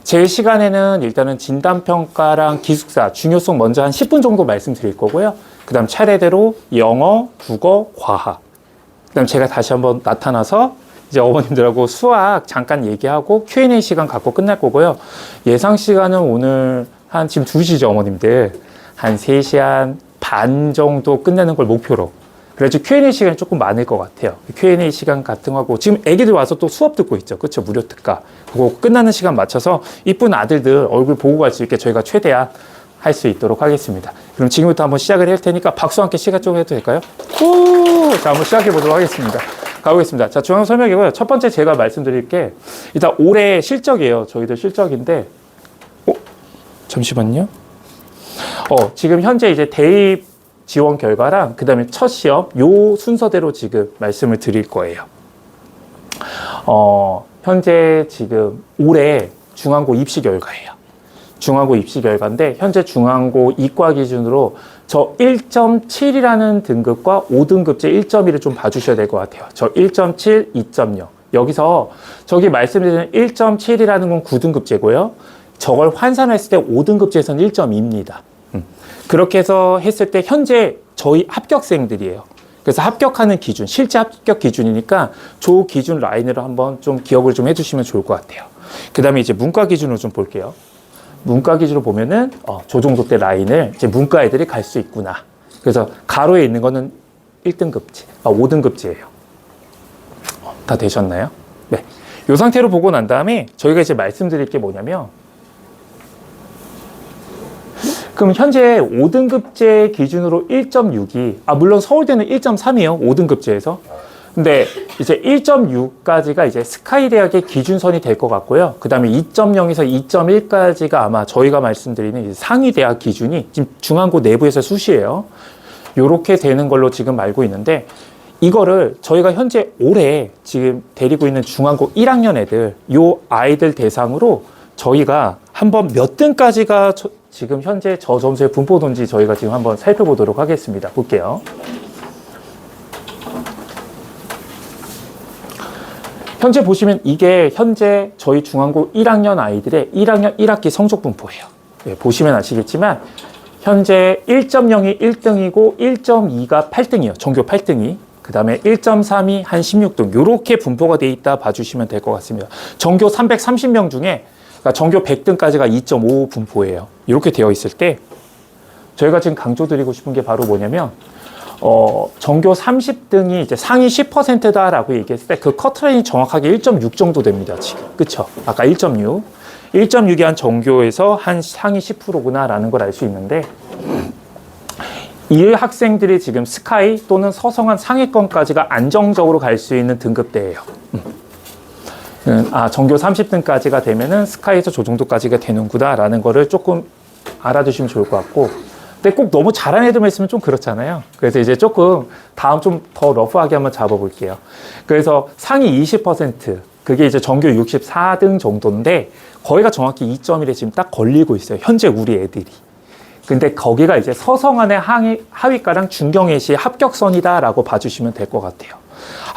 제 시간에는 일단은 진단평가랑 기숙사, 중요성 먼저 한 10분 정도 말씀드릴 거고요. 그 다음 차례대로 영어, 국어, 과학. 그 다음 제가 다시 한번 나타나서 이제 어머님들하고 수학 잠깐 얘기하고 Q&A 시간 갖고 끝날 거고요. 예상 시간은 오늘 한 지금 2시죠, 어머님들. 한 3시간 반 정도 끝내는 걸 목표로. 그래서 Q&A 시간이 조금 많을 것 같아요. Q&A 시간 같은 거하고 지금 애기들 와서 또 수업 듣고 있죠. 그렇죠? 무료 특가. 그거 끝나는 시간 맞춰서 이쁜 아들들 얼굴 보고 갈 수 있게 저희가 최대한 할 수 있도록 하겠습니다. 그럼 지금부터 한번 시작을 할 테니까 박수 함께 시간 좀 해도 될까요? 오! 자, 한번 시작해 보도록 하겠습니다. 가보겠습니다. 자, 중앙 설명이고요. 첫 번째 제가 말씀드릴 게 일단 올해 실적이에요. 저희들 실적인데, 잠시만요. 지금 현재 이제 대입 지원 결과랑 그 다음에 첫 시험 요 순서대로 지금 말씀을 드릴 거예요. 현재 지금 올해 중앙고 입시 결과예요. 중앙고 입시 결과인데 현재 중앙고 이과 기준으로 저 1.7이라는 등급과 5등급제 1.1을 좀 봐주셔야 될 것 같아요. 저 1.7, 2.0 여기서 저기 말씀드리는 1.7이라는 건 9등급제고요. 저걸 환산했을 때 5등급제에서는 1.2입니다. 그렇게 해서 했을 때 현재 저희 합격생들이에요. 그래서 합격하는 기준, 실제 합격 기준이니까 조 기준 라인으로 한번 좀 기억을 좀 해주시면 좋을 것 같아요. 그 다음에 이제 문과 기준으로 좀 볼게요. 문과 기준으로 보면은 조 정도 때 라인을 이제 문과 애들이 갈 수 있구나. 그래서 가로에 있는 거는 1등급제, 5등급제예요. 다 되셨나요? 네. 이 상태로 보고 난 다음에 저희가 이제 말씀드릴 게 뭐냐면 그럼 현재 5등급제 기준으로 1.6이 물론 서울대는 1.3이에요. 5등급제에서. 근데 이제 1.6까지가 이제 스카이 대학의 기준선이 될 것 같고요. 그 다음에 2.0에서 2.1까지가 아마 저희가 말씀드리는 이제 상위 대학 기준이 지금 중앙고 내부에서 수시예요. 요렇게 되는 걸로 지금 알고 있는데 이거를 저희가 현재 올해 지금 데리고 있는 중앙고 1학년 애들 요 아이들 대상으로 저희가 한번 몇 등까지가 지금 현재 저 점수의 분포도인지 저희가 지금 한번 살펴보도록 하겠습니다. 볼게요. 현재 보시면 이게 현재 저희 중앙고 1학년 아이들의 1학년 1학기 성적 분포예요. 네, 보시면 아시겠지만 현재 1.0이 1등이고 1.2가 8등이에요. 전교 8등이. 그 다음에 1.3이 한 16등. 이렇게 분포가 돼 있다 봐주시면 될 것 같습니다. 전교 330명 중에 그러니까 전교 100등까지가 2.5 분포예요. 이렇게 되어 있을 때 저희가 지금 강조드리고 싶은 게 바로 뭐냐면 전교 30등이 이제 상위 10%다라고 얘기했을 때 그 커트라인이 정확하게 1.6 정도 됩니다. 지금 그쵸? 아까 1.6 1.6이 한 전교에서 한 상위 10%구나라는 걸 알 수 있는데 이 학생들이 지금 스카이 또는 서성한 상위권까지가 안정적으로 갈 수 있는 등급대예요. 전교 30등까지가 되면은 스카이에서 저 정도까지가 되는구나 라는 거를 조금 알아두시면 좋을 것 같고 근데 꼭 너무 잘하는 애들만 있으면 좀 그렇잖아요. 그래서 이제 조금 다음 좀 더 러프하게 한번 잡아볼게요. 그래서 상위 20% 그게 이제 전교 64등 정도인데 거기가 정확히 2.1에 지금 딱 걸리고 있어요. 현재 우리 애들이. 근데 거기가 이제 서성안의 하위과랑 중경외시 합격선이다라고 봐주시면 될 것 같아요.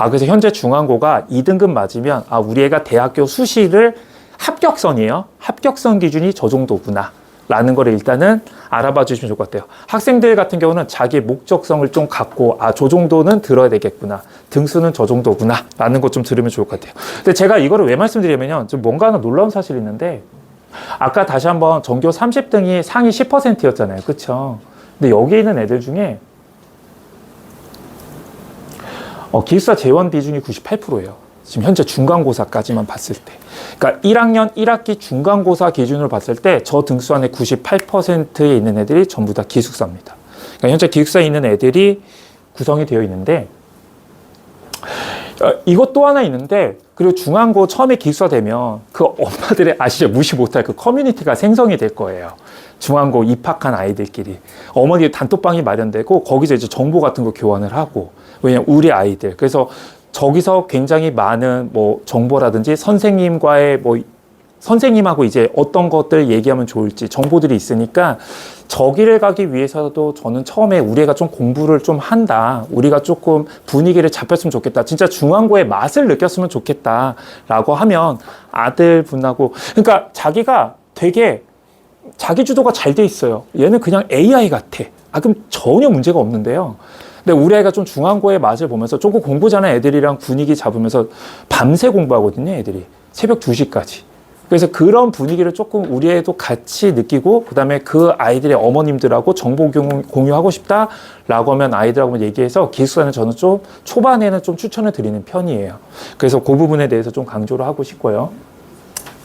그래서 현재 중앙고가 2등급 맞으면 우리 애가 대학교 수시를 합격선이에요. 합격선 기준이 저 정도구나 라는 거를 일단은 알아봐 주시면 좋을 것 같아요. 학생들 같은 경우는 자기 목적성을 좀 갖고 저 정도는 들어야 되겠구나. 등수는 저 정도구나 라는 것 좀 들으면 좋을 것 같아요. 근데 제가 이거를 왜 말씀드리냐면요. 좀 뭔가 하나 놀라운 사실이 있는데 아까 다시 한번 전교 30등이 상위 10%였잖아요. 그쵸? 근데 여기 있는 애들 중에 기숙사 재원 비중이 98%예요. 지금 현재 중간고사까지만 봤을 때. 그러니까 1학년 1학기 중간고사 기준으로 봤을 때 저 등수 안에 98%에 있는 애들이 전부 다 기숙사입니다. 그러니까 현재 기숙사에 있는 애들이 구성이 되어 있는데 이것 또 하나 있는데 그리고 중앙고 처음에 기숙사 되면 그 엄마들의 아시죠? 무시 못할 그 커뮤니티가 생성이 될 거예요. 중앙고 입학한 아이들끼리 어머니 단톡방이 마련되고 거기서 이제 정보 같은 거 교환을 하고 왜냐면 우리 아이들 그래서 저기서 굉장히 많은 뭐 정보라든지 선생님과의 뭐 선생님하고 이제 어떤 것들 얘기하면 좋을지 정보들이 있으니까 저기를 가기 위해서도 저는 처음에 우리 애가 좀 공부를 좀 한다. 우리가 조금 분위기를 잡혔으면 좋겠다. 진짜 중앙고의 맛을 느꼈으면 좋겠다라고 하면 아들분하고 그러니까 자기가 되게 자기 주도가 잘 돼 있어요. 얘는 그냥 AI 같아. 그럼 전혀 문제가 없는데요. 근데 우리 아이가 좀 중앙고의 맛을 보면서 조금 공부 잘하는 애들이랑 분위기 잡으면서 밤새 공부하거든요, 애들이. 새벽 2시까지. 그래서 그런 분위기를 조금 우리 애도 같이 느끼고 그다음에 그 아이들의 어머님들하고 정보 공유하고 싶다라고 하면 아이들하고 얘기해서 기숙사는 저는 좀 초반에는 좀 추천을 드리는 편이에요. 그래서 그 부분에 대해서 좀 강조를 하고 싶고요.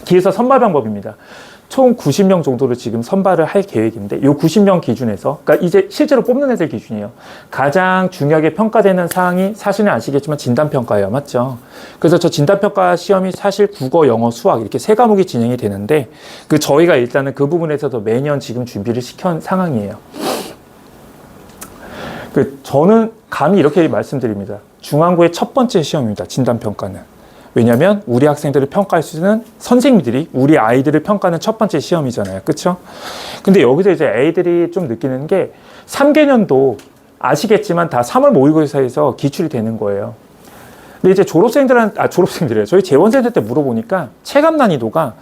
기숙사 선발 방법입니다. 총 90명 정도를 지금 선발을 할 계획인데 이 90명 기준에서 그러니까 이제 실제로 뽑는 애들 기준이에요. 가장 중요하게 평가되는 사항이 사실은 아시겠지만 진단평가예요. 맞죠? 그래서 저 진단평가 시험이 사실 국어, 영어, 수학 이렇게 세 과목이 진행이 되는데 그 저희가 일단은 그 부분에서도 매년 지금 준비를 시킨 상황이에요. 저는 감히 이렇게 말씀드립니다. 중앙고의 첫 번째 시험입니다. 진단평가는. 왜냐하면 우리 학생들을 평가할 수 있는 선생님들이 우리 아이들을 평가하는 첫 번째 시험이잖아요. 그렇죠? 근데 여기서 이제 애들이 좀 느끼는 게 3개년도 아시겠지만 다 3월 모의고사에서 기출이 되는 거예요. 근데 이제 졸업생들이에요. 저희 재원생들 때 물어보니까 체감 난이도가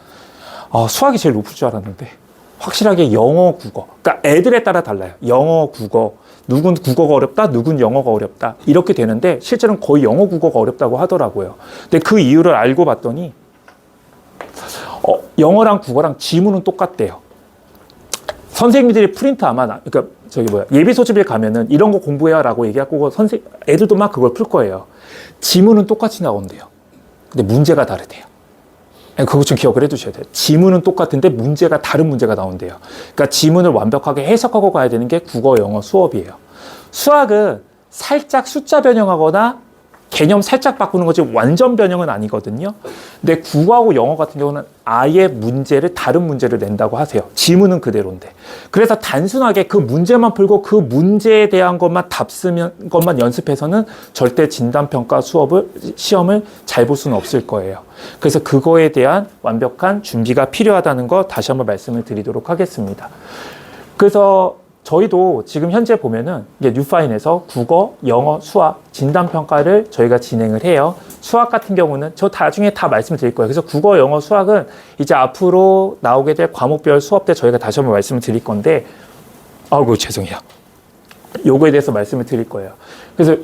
수학이 제일 높을 줄 알았는데 확실하게 영어, 국어. 그러니까 애들에 따라 달라요. 영어, 국어. 누군 국어가 어렵다, 누군 영어가 어렵다. 이렇게 되는데 실제로는 거의 영어, 국어가 어렵다고 하더라고요. 근데 그 이유를 알고 봤더니 영어랑 국어랑 지문은 똑같대요. 선생님들이 프린트 그러니까 예비 소집일 가면은 이런 거 공부해라고 얘기할 거고 애들도 막 그걸 풀 거예요. 지문은 똑같이 나온대요. 근데 문제가 다르대요. 그거 좀 기억을 해두셔야 돼요. 지문은 똑같은데 문제가 다른 문제가 나온대요. 그러니까 지문을 완벽하게 해석하고 가야 되는 게 국어, 영어, 수업이에요. 수학은 살짝 숫자 변형하거나 개념 살짝 바꾸는 거지 완전 변형은 아니거든요. 근데 국어하고 영어 같은 경우는 아예 다른 문제를 낸다고 하세요. 지문은 그대로인데. 그래서 단순하게 그 문제만 풀고 그 문제에 대한 답 쓰면 것만 연습해서는 절대 진단평가 시험을 잘 볼 수는 없을 거예요. 그래서 그거에 대한 완벽한 준비가 필요하다는 거 다시 한번 말씀을 드리도록 하겠습니다. 그래서 저희도 지금 현재 보면은 이게 뉴파인에서 국어, 영어, 수학 진단평가를 저희가 진행을 해요. 수학 같은 경우는 저 나중에 다 말씀드릴 거예요. 그래서 국어, 영어, 수학은 이제 앞으로 나오게 될 과목별 수업 때 저희가 다시 한번 말씀을 드릴 건데 죄송해요. 요거에 대해서 말씀을 드릴 거예요. 그래서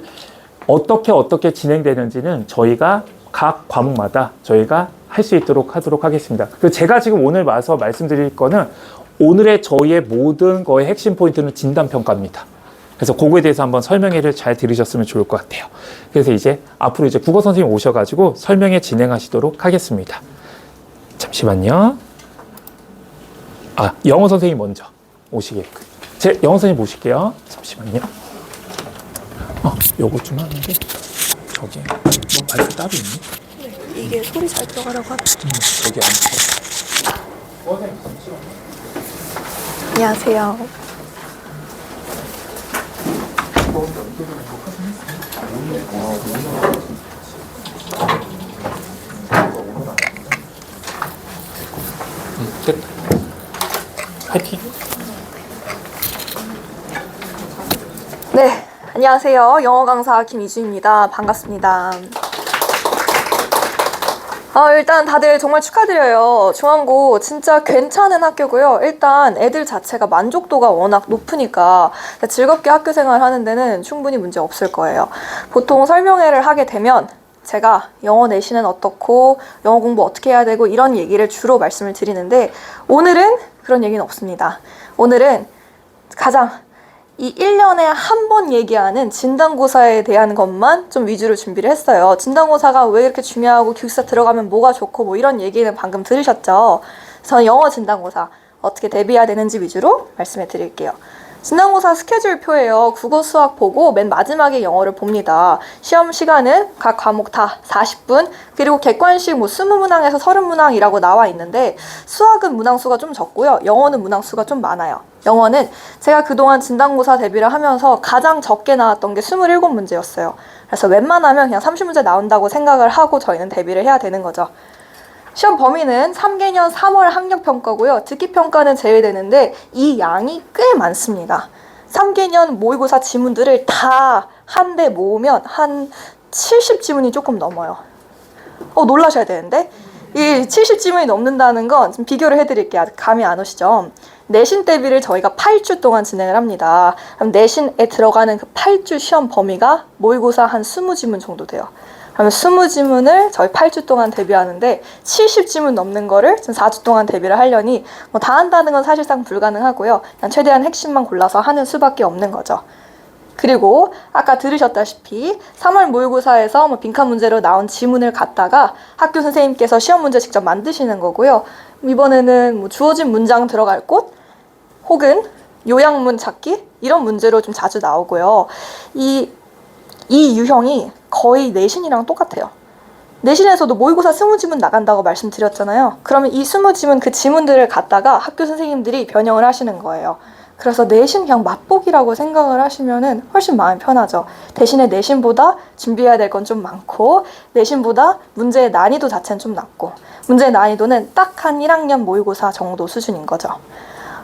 어떻게 진행되는지는 저희가 각 과목마다 저희가 할 수 있도록 하도록 하겠습니다. 그리고 제가 지금 오늘 와서 말씀드릴 거는 오늘의 저희의 모든 거의 핵심 포인트는 진단평가입니다. 그래서 그거에 대해서 한번 설명회를 잘 들으셨으면 좋을 것 같아요. 그래서 이제 앞으로 이제 국어 선생님 오셔가지고 설명회 진행하시도록 하겠습니다. 잠시만요. 영어 선생님 먼저 오시게끔. 제 영어 선생님 모실게요. 잠시만요. 요거 좀 하는데 저기 마이크 따로 있니? 네, 이게 소리 잘 들어가려고 하면 저기 앉으세요. 선생님 잠시만요. 안녕하세요. 됐다. 파이팅. 네, 안녕하세요. 영어 강사 김이주입니다. 반갑습니다. 일단 다들 정말 축하드려요. 중앙고 진짜 괜찮은 학교고요. 일단 애들 자체가 만족도가 워낙 높으니까 즐겁게 학교 생활 하는 데는 충분히 문제 없을 거예요. 보통 설명회를 하게 되면 제가 영어 내신은 어떻고 영어 공부 어떻게 해야 되고 이런 얘기를 주로 말씀을 드리는데 오늘은 그런 얘기는 없습니다. 오늘은 가장 이 1년에 한 번 얘기하는 진단고사에 대한 것만 좀 위주로 준비를 했어요. 진단고사가 왜 이렇게 중요하고 기숙사 들어가면 뭐가 좋고 뭐 이런 얘기는 방금 들으셨죠? 저는 영어 진단고사 어떻게 대비해야 되는지 위주로 말씀해 드릴게요. 진단고사 스케줄표예요. 국어, 수학 보고 맨 마지막에 영어를 봅니다. 시험 시간은 각 과목 다 40분, 그리고 객관식 20문항에서 30문항이라고 나와 있는데 수학은 문항수가 좀 적고요. 영어는 문항수가 좀 많아요. 영어는 제가 그동안 진단고사 대비를 하면서 가장 적게 나왔던 게 27문제였어요. 그래서 웬만하면 그냥 30문제 나온다고 생각을 하고 저희는 대비를 해야 되는 거죠. 시험 범위는 3개년 3월 학력평가고요. 듣기평가는 제외되는데 이 양이 꽤 많습니다. 3개년 모의고사 지문들을 다 한데 모으면 한 70지문이 조금 넘어요. 놀라셔야 되는데 이 70지문이 넘는다는 건 좀 비교를 해드릴게요. 아직 감이 안 오시죠? 내신 대비를 저희가 8주 동안 진행을 합니다. 그럼 내신에 들어가는 그 8주 시험 범위가 모의고사 한 20지문 정도 돼요. 그러면 20지문을 저희 8주 동안 대비하는데 70지문 넘는 거를 지금 4주 동안 대비를 하려니 뭐 다 한다는 건 사실상 불가능하고요. 그냥 최대한 핵심만 골라서 하는 수밖에 없는 거죠. 그리고 아까 들으셨다시피 3월 모의고사에서 빈칸 문제로 나온 지문을 갖다가 학교 선생님께서 시험 문제 직접 만드시는 거고요. 이번에는 주어진 문장 들어갈 곳 혹은 요약문 찾기 이런 문제로 좀 자주 나오고요. 이 유형이 거의 내신이랑 똑같아요. 내신에서도 모의고사 20지문 나간다고 말씀드렸잖아요. 그러면 이 20지문 그 지문들을 갖다가 학교 선생님들이 변형을 하시는 거예요. 그래서 내신 그냥 맛보기라고 생각을 하시면은 훨씬 마음이 편하죠. 대신에 내신보다 준비해야 될 건 좀 많고 내신보다 문제의 난이도 자체는 좀 낮고 문제의 난이도는 딱 한 1학년 모의고사 정도 수준인 거죠.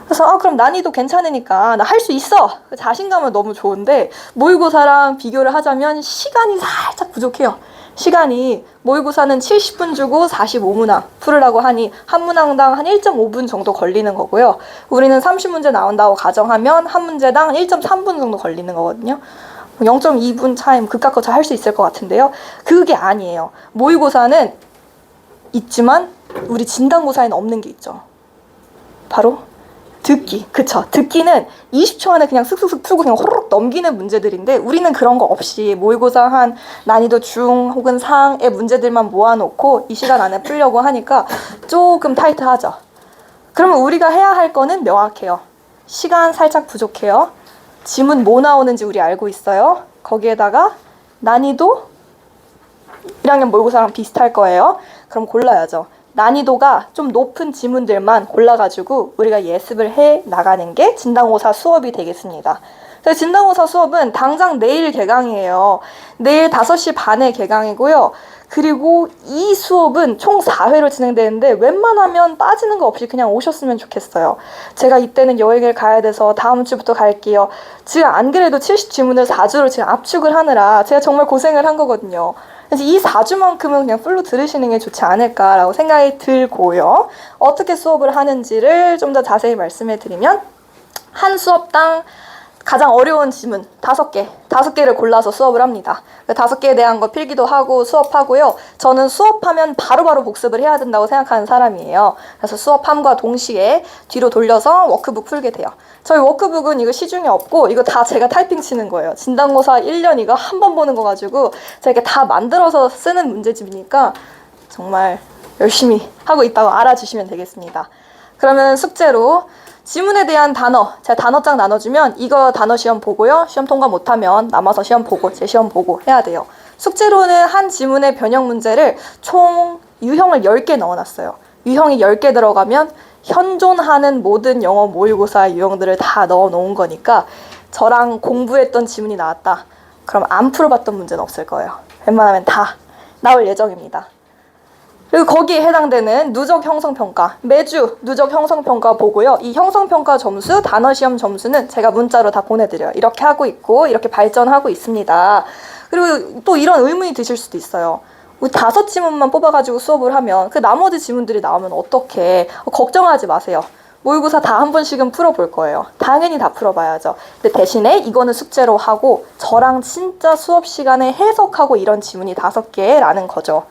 그래서 그럼 난이도 괜찮으니까 나 할 수 있어! 자신감은 너무 좋은데 모의고사랑 비교를 하자면 시간이 살짝 부족해요. 시간이 모의고사는 70분 주고 45문항 풀으라고 하니 한 문항당 한 1.5분 정도 걸리는 거고요. 우리는 30문제 나온다고 가정하면 한 문제당 1.3분 정도 걸리는 거거든요. 0.2분 차이 그깟 거 잘 할 수 있을 것 같은데요. 그게 아니에요. 모의고사는 있지만 우리 진단고사에는 없는 게 있죠. 바로 듣기. 그쵸. 듣기는 20초 안에 그냥 슥슥슥 풀고 그냥 호로록 넘기는 문제들인데 우리는 그런 거 없이 모의고사 한 난이도 중 혹은 상의 문제들만 모아놓고 이 시간 안에 풀려고 하니까 조금 타이트하죠. 그러면 우리가 해야 할 거는 명확해요. 시간 살짝 부족해요. 지문 뭐 나오는지 우리 알고 있어요. 거기에다가 난이도 1학년 모의고사랑 비슷할 거예요. 그럼 골라야죠. 난이도가 좀 높은 지문들만 골라가지고 우리가 예습을 해 나가는 게 진단고사 수업이 되겠습니다. 그래서 진단고사 수업은 당장 내일 개강이에요. 내일 5시 반에 개강이고요. 그리고 이 수업은 총 4회로 진행되는데 웬만하면 빠지는 거 없이 그냥 오셨으면 좋겠어요. 제가 이때는 여행을 가야 돼서 다음 주부터 갈게요. 지금 안 그래도 70지문을 4주로 지금 압축을 하느라 제가 정말 고생을 한 거거든요. 그래서 이 4주만큼은 그냥 풀로 들으시는 게 좋지 않을까라고 생각이 들고요. 어떻게 수업을 하는지를 좀 더 자세히 말씀해 드리면 한 수업당 가장 어려운 지문 5개를 골라서 수업을 합니다. 5개에 대한 거 필기도 하고 수업하고요. 저는 수업하면 바로바로 복습을 해야 된다고 생각하는 사람이에요. 그래서 수업함과 동시에 뒤로 돌려서 워크북 풀게 돼요. 저희 워크북은 이거 시중에 없고 이거 다 제가 타이핑 치는 거예요. 진단고사 1년 이거 한 번 보는 거 가지고 제가 이렇게 다 만들어서 쓰는 문제집이니까 정말 열심히 하고 있다고 알아주시면 되겠습니다. 그러면 숙제로 지문에 대한 단어, 제가 단어장 나눠주면 이거 단어 시험 보고요. 시험 통과 못하면 남아서 시험 보고 재시험 보고 해야 돼요. 숙제로는 한 지문의 변형 문제를 총 유형을 10개 넣어놨어요. 유형이 10개 들어가면 현존하는 모든 영어 모의고사 유형들을 다 넣어놓은 거니까 저랑 공부했던 지문이 나왔다. 그럼 안 풀어봤던 문제는 없을 거예요. 웬만하면 다 나올 예정입니다. 그리고 거기에 해당되는 누적 형성평가, 매주 누적 형성평가 보고요. 이 형성평가 점수, 단어시험 점수는 제가 문자로 다 보내드려요. 이렇게 하고 있고 이렇게 발전하고 있습니다. 그리고 또 이런 의문이 드실 수도 있어요. 우리 5지문만 뽑아가지고 수업을 하면 그 나머지 지문들이 나오면 어떡해. 걱정하지 마세요. 모의고사 다 한 번씩은 풀어볼 거예요. 당연히 다 풀어봐야죠. 근데 대신에 이거는 숙제로 하고 저랑 진짜 수업 시간에 해석하고 이런 지문이 5개라는 거죠.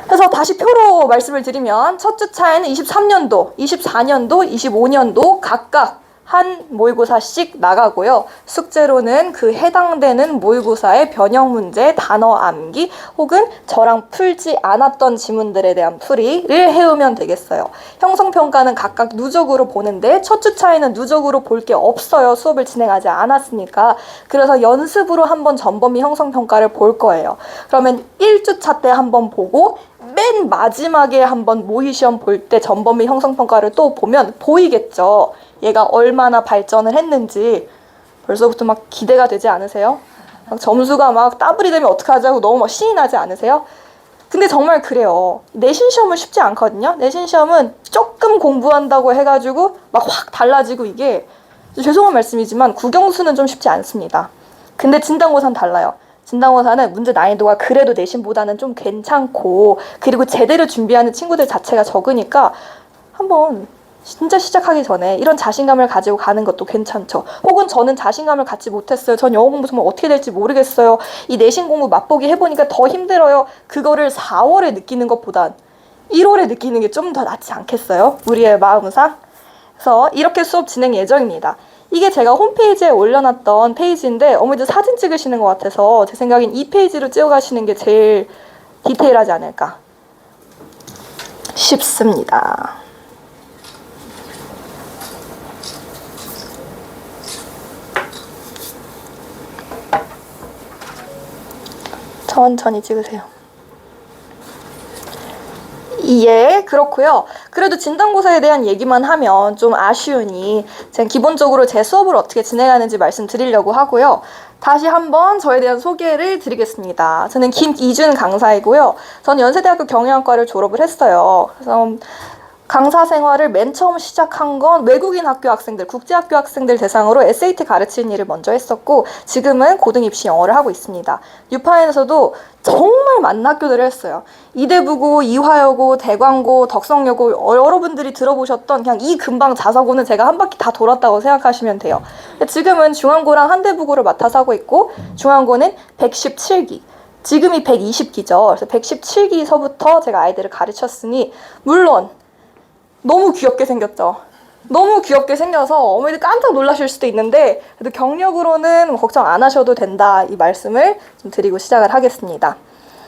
그래서 다시 표로 말씀을 드리면 첫 주차에는 23년도, 24년도, 25년도 각각 한 모의고사씩 나가고요. 숙제로는 그 해당되는 모의고사의 변형 문제, 단어 암기 혹은 저랑 풀지 않았던 지문들에 대한 풀이를 해오면 되겠어요. 형성평가는 각각 누적으로 보는데 첫 주차에는 누적으로 볼 게 없어요. 수업을 진행하지 않았으니까. 그래서 연습으로 한번 전범위 형성평가를 볼 거예요. 그러면 1주차 때 한번 보고 맨 마지막에 한번 모의시험 볼 때 전범위 형성평가를 또 보면 보이겠죠. 얘가 얼마나 발전을 했는지. 벌써부터 막 기대가 되지 않으세요? 막 점수가 막 더블이 되면 어떡하자고 너무 막 신이 나지 않으세요? 근데 정말 그래요. 내신 시험은 쉽지 않거든요. 내신 시험은 조금 공부한다고 해가지고 막 확 달라지고 이게 죄송한 말씀이지만 국영수는 좀 쉽지 않습니다. 근데 진단고사는 달라요. 진단고사는 문제 난이도가 그래도 내신보다는 좀 괜찮고 그리고 제대로 준비하는 친구들 자체가 적으니까 한번 진짜 시작하기 전에 이런 자신감을 가지고 가는 것도 괜찮죠. 혹은 저는 자신감을 갖지 못했어요. 전 영어 공부 정말 어떻게 될지 모르겠어요. 이 내신 공부 맛보기 해보니까 더 힘들어요. 그거를 4월에 느끼는 것보단 1월에 느끼는 게 좀 더 낫지 않겠어요? 우리의 마음상. 그래서 이렇게 수업 진행 예정입니다. 이게 제가 홈페이지에 올려놨던 페이지인데 어머니들 사진 찍으시는 것 같아서 제 생각엔 이 페이지로 찍어가시는 게 제일 디테일하지 않을까 싶습니다. 천천히 찍으세요. 예, 그렇고요. 그래도 진단고사에 대한 얘기만 하면 좀 아쉬우니 제가 기본적으로 제 수업을 어떻게 진행하는지 말씀드리려고 하고요. 다시 한번 저에 대한 소개를 드리겠습니다. 저는 김이준 강사이고요. 저는 연세대학교 경영학과를 졸업을 했어요. 그래서 강사 생활을 맨 처음 시작한 건 외국인 학교 학생들, 국제학교 학생들 대상으로 SAT 가르치는 일을 먼저 했었고 지금은 고등 입시 영어를 하고 있습니다. 유파에서도 정말 많은 학교들을 했어요. 이대부고, 이화여고, 대광고, 덕성여고 여러분들이 들어보셨던 그냥 이 근방 자사고는 제가 한 바퀴 다 돌았다고 생각하시면 돼요. 지금은 중앙고랑 한대부고를 맡아서 하고 있고 중앙고는 117기. 지금이 120기죠. 그래서 117기서부터 제가 아이들을 가르쳤으니 물론 너무 귀엽게 생겼죠. 너무 귀엽게 생겨서 어머니들 깜짝 놀라실 수도 있는데 그래도 경력으로는 걱정 안 하셔도 된다 이 말씀을 좀 드리고 시작을 하겠습니다.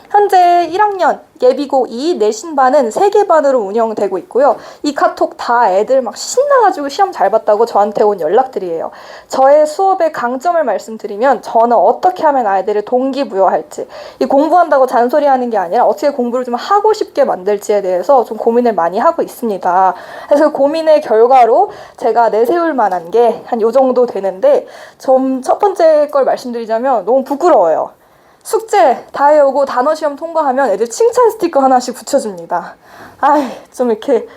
현재 1학년 예비고 2 내신반은 3개 반으로 운영되고 있고요. 이 카톡 다 애들 막 신나가지고 시험 잘 봤다고 저한테 온 연락들이에요. 저의 수업의 강점을 말씀드리면 저는 어떻게 하면 아이들을 동기부여할지 이 공부한다고 잔소리하는 게 아니라 어떻게 공부를 좀 하고 싶게 만들지에 대해서 좀 고민을 많이 하고 있습니다. 그래서 고민의 결과로 제가 내세울 만한 게 한 요 정도 되는데 좀 첫 번째 걸 말씀드리자면 너무 부끄러워요. 숙제 다 해오고 단어 시험 통과하면 애들 칭찬 스티커 하나씩 붙여줍니다. 아이 좀 이렇게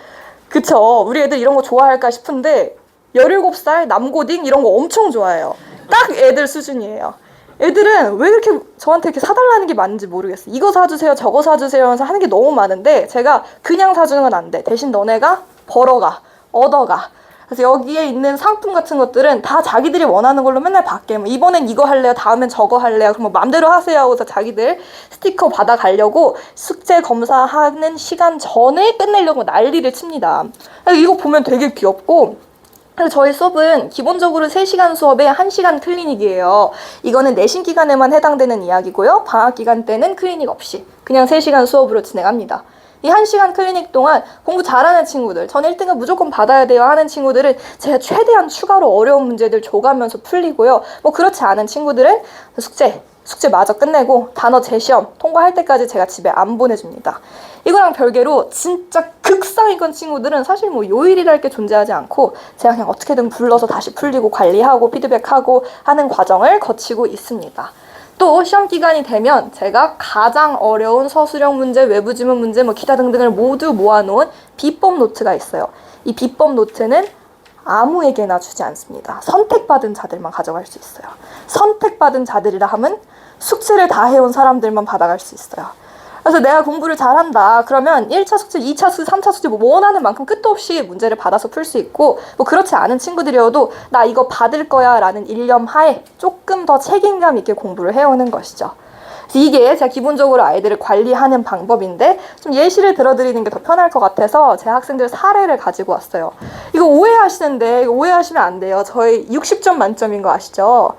그쵸 우리 애들 이런 거 좋아할까 싶은데 17살 남고딩 이런 거 엄청 좋아해요. 딱 애들 수준이에요. 애들은 왜 그렇게 저한테 이렇게 사달라는 게 많은지 모르겠어요. 이거 사주세요 저거 사주세요 하면서 하는 게 너무 많은데 제가 그냥 사주는 건 안 돼. 대신 너네가 벌어가 얻어가. 그래서 여기에 있는 상품 같은 것들은 다 자기들이 원하는 걸로 맨날 받게. 뭐 이번엔 이거 할래요, 다음엔 저거 할래요. 그럼 뭐 마음대로 하세요 하고서 자기들 스티커 받아가려고 숙제 검사하는 시간 전에 끝내려고 난리를 칩니다. 그래서 이거 보면 되게 귀엽고 그래서 저희 수업은 기본적으로 3시간 수업에 1시간 클리닉이에요. 이거는 내신 기간에만 해당되는 이야기고요. 방학 기간 때는 클리닉 없이 그냥 3시간 수업으로 진행합니다. 이 1시간 클리닉 동안 공부 잘하는 친구들, 전 1등은 무조건 받아야 돼요 하는 친구들은 제가 최대한 추가로 어려운 문제들 줘가면서 풀리고요. 뭐 그렇지 않은 친구들은 숙제 마저 끝내고 단어 재시험 통과할 때까지 제가 집에 안 보내줍니다. 이거랑 별개로 진짜 극상위권 친구들은 사실 뭐 요일이랄 게 존재하지 않고 제가 그냥 어떻게든 불러서 다시 풀리고 관리하고 피드백하고 하는 과정을 거치고 있습니다. 또 시험 기간이 되면 제가 가장 어려운 서술형 문제, 외부 지문 문제, 뭐 기타 등등을 모두 모아놓은 비법 노트가 있어요. 이 비법 노트는 아무에게나 주지 않습니다. 선택받은 자들만 가져갈 수 있어요. 선택받은 자들이라 하면 숙제를 다 해온 사람들만 받아갈 수 있어요. 그래서 내가 공부를 잘한다 그러면 1차 숙제, 2차 숙제, 3차 숙제 뭐 원하는 만큼 끝도 없이 문제를 받아서 풀 수 있고 뭐 그렇지 않은 친구들이어도 나 이거 받을 거야 라는 일념 하에 조금 더 책임감 있게 공부를 해오는 것이죠. 이게 제가 기본적으로 아이들을 관리하는 방법인데 좀 예시를 들어드리는 게 더 편할 것 같아서 제 학생들 사례를 가지고 왔어요. 이거 오해하시는데 이거 오해하시면 안 돼요. 저희 60점 만점인 거 아시죠?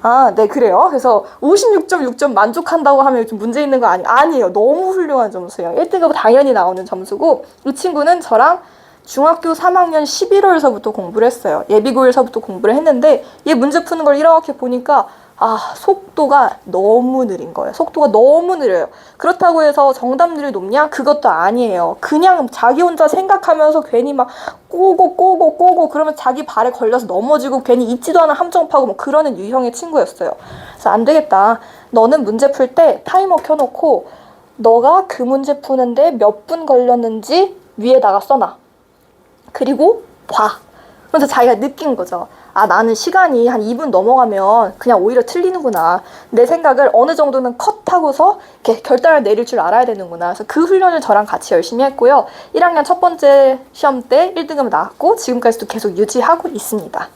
아, 네, 그래요. 그래서 56.6점 만족한다고 하면 좀 문제 있는 거 아니에요. 너무 훌륭한 점수예요. 1등급 당연히 나오는 점수고 이 친구는 저랑 중학교 3학년 11월서부터 공부를 했어요. 예비고일서부터 공부를 했는데 얘 문제 푸는 걸 이렇게 보니까 속도가 너무 느린 거예요. 속도가 너무 느려요. 그렇다고 해서 정답률이 높냐? 그것도 아니에요. 그냥 자기 혼자 생각하면서 괜히 막 꼬고 그러면 자기 발에 걸려서 넘어지고 괜히 있지도 않은 함정 파고 뭐 그러는 유형의 친구였어요. 그래서 안 되겠다. 너는 문제 풀 때 타이머 켜놓고 너가 그 문제 푸는데 몇 분 걸렸는지 위에다가 써놔. 그리고 봐. 그래서 자기가 느낀 거죠. 아, 나는 시간이 한 2분 넘어가면 그냥 오히려 틀리는구나. 내 생각을 어느 정도는 컷하고서 이렇게 결단을 내릴 줄 알아야 되는구나. 그래서 그 훈련을 저랑 같이 열심히 했고요. 1학년 첫 번째 시험 때 1등급 나왔고 지금까지도 계속 유지하고 있습니다.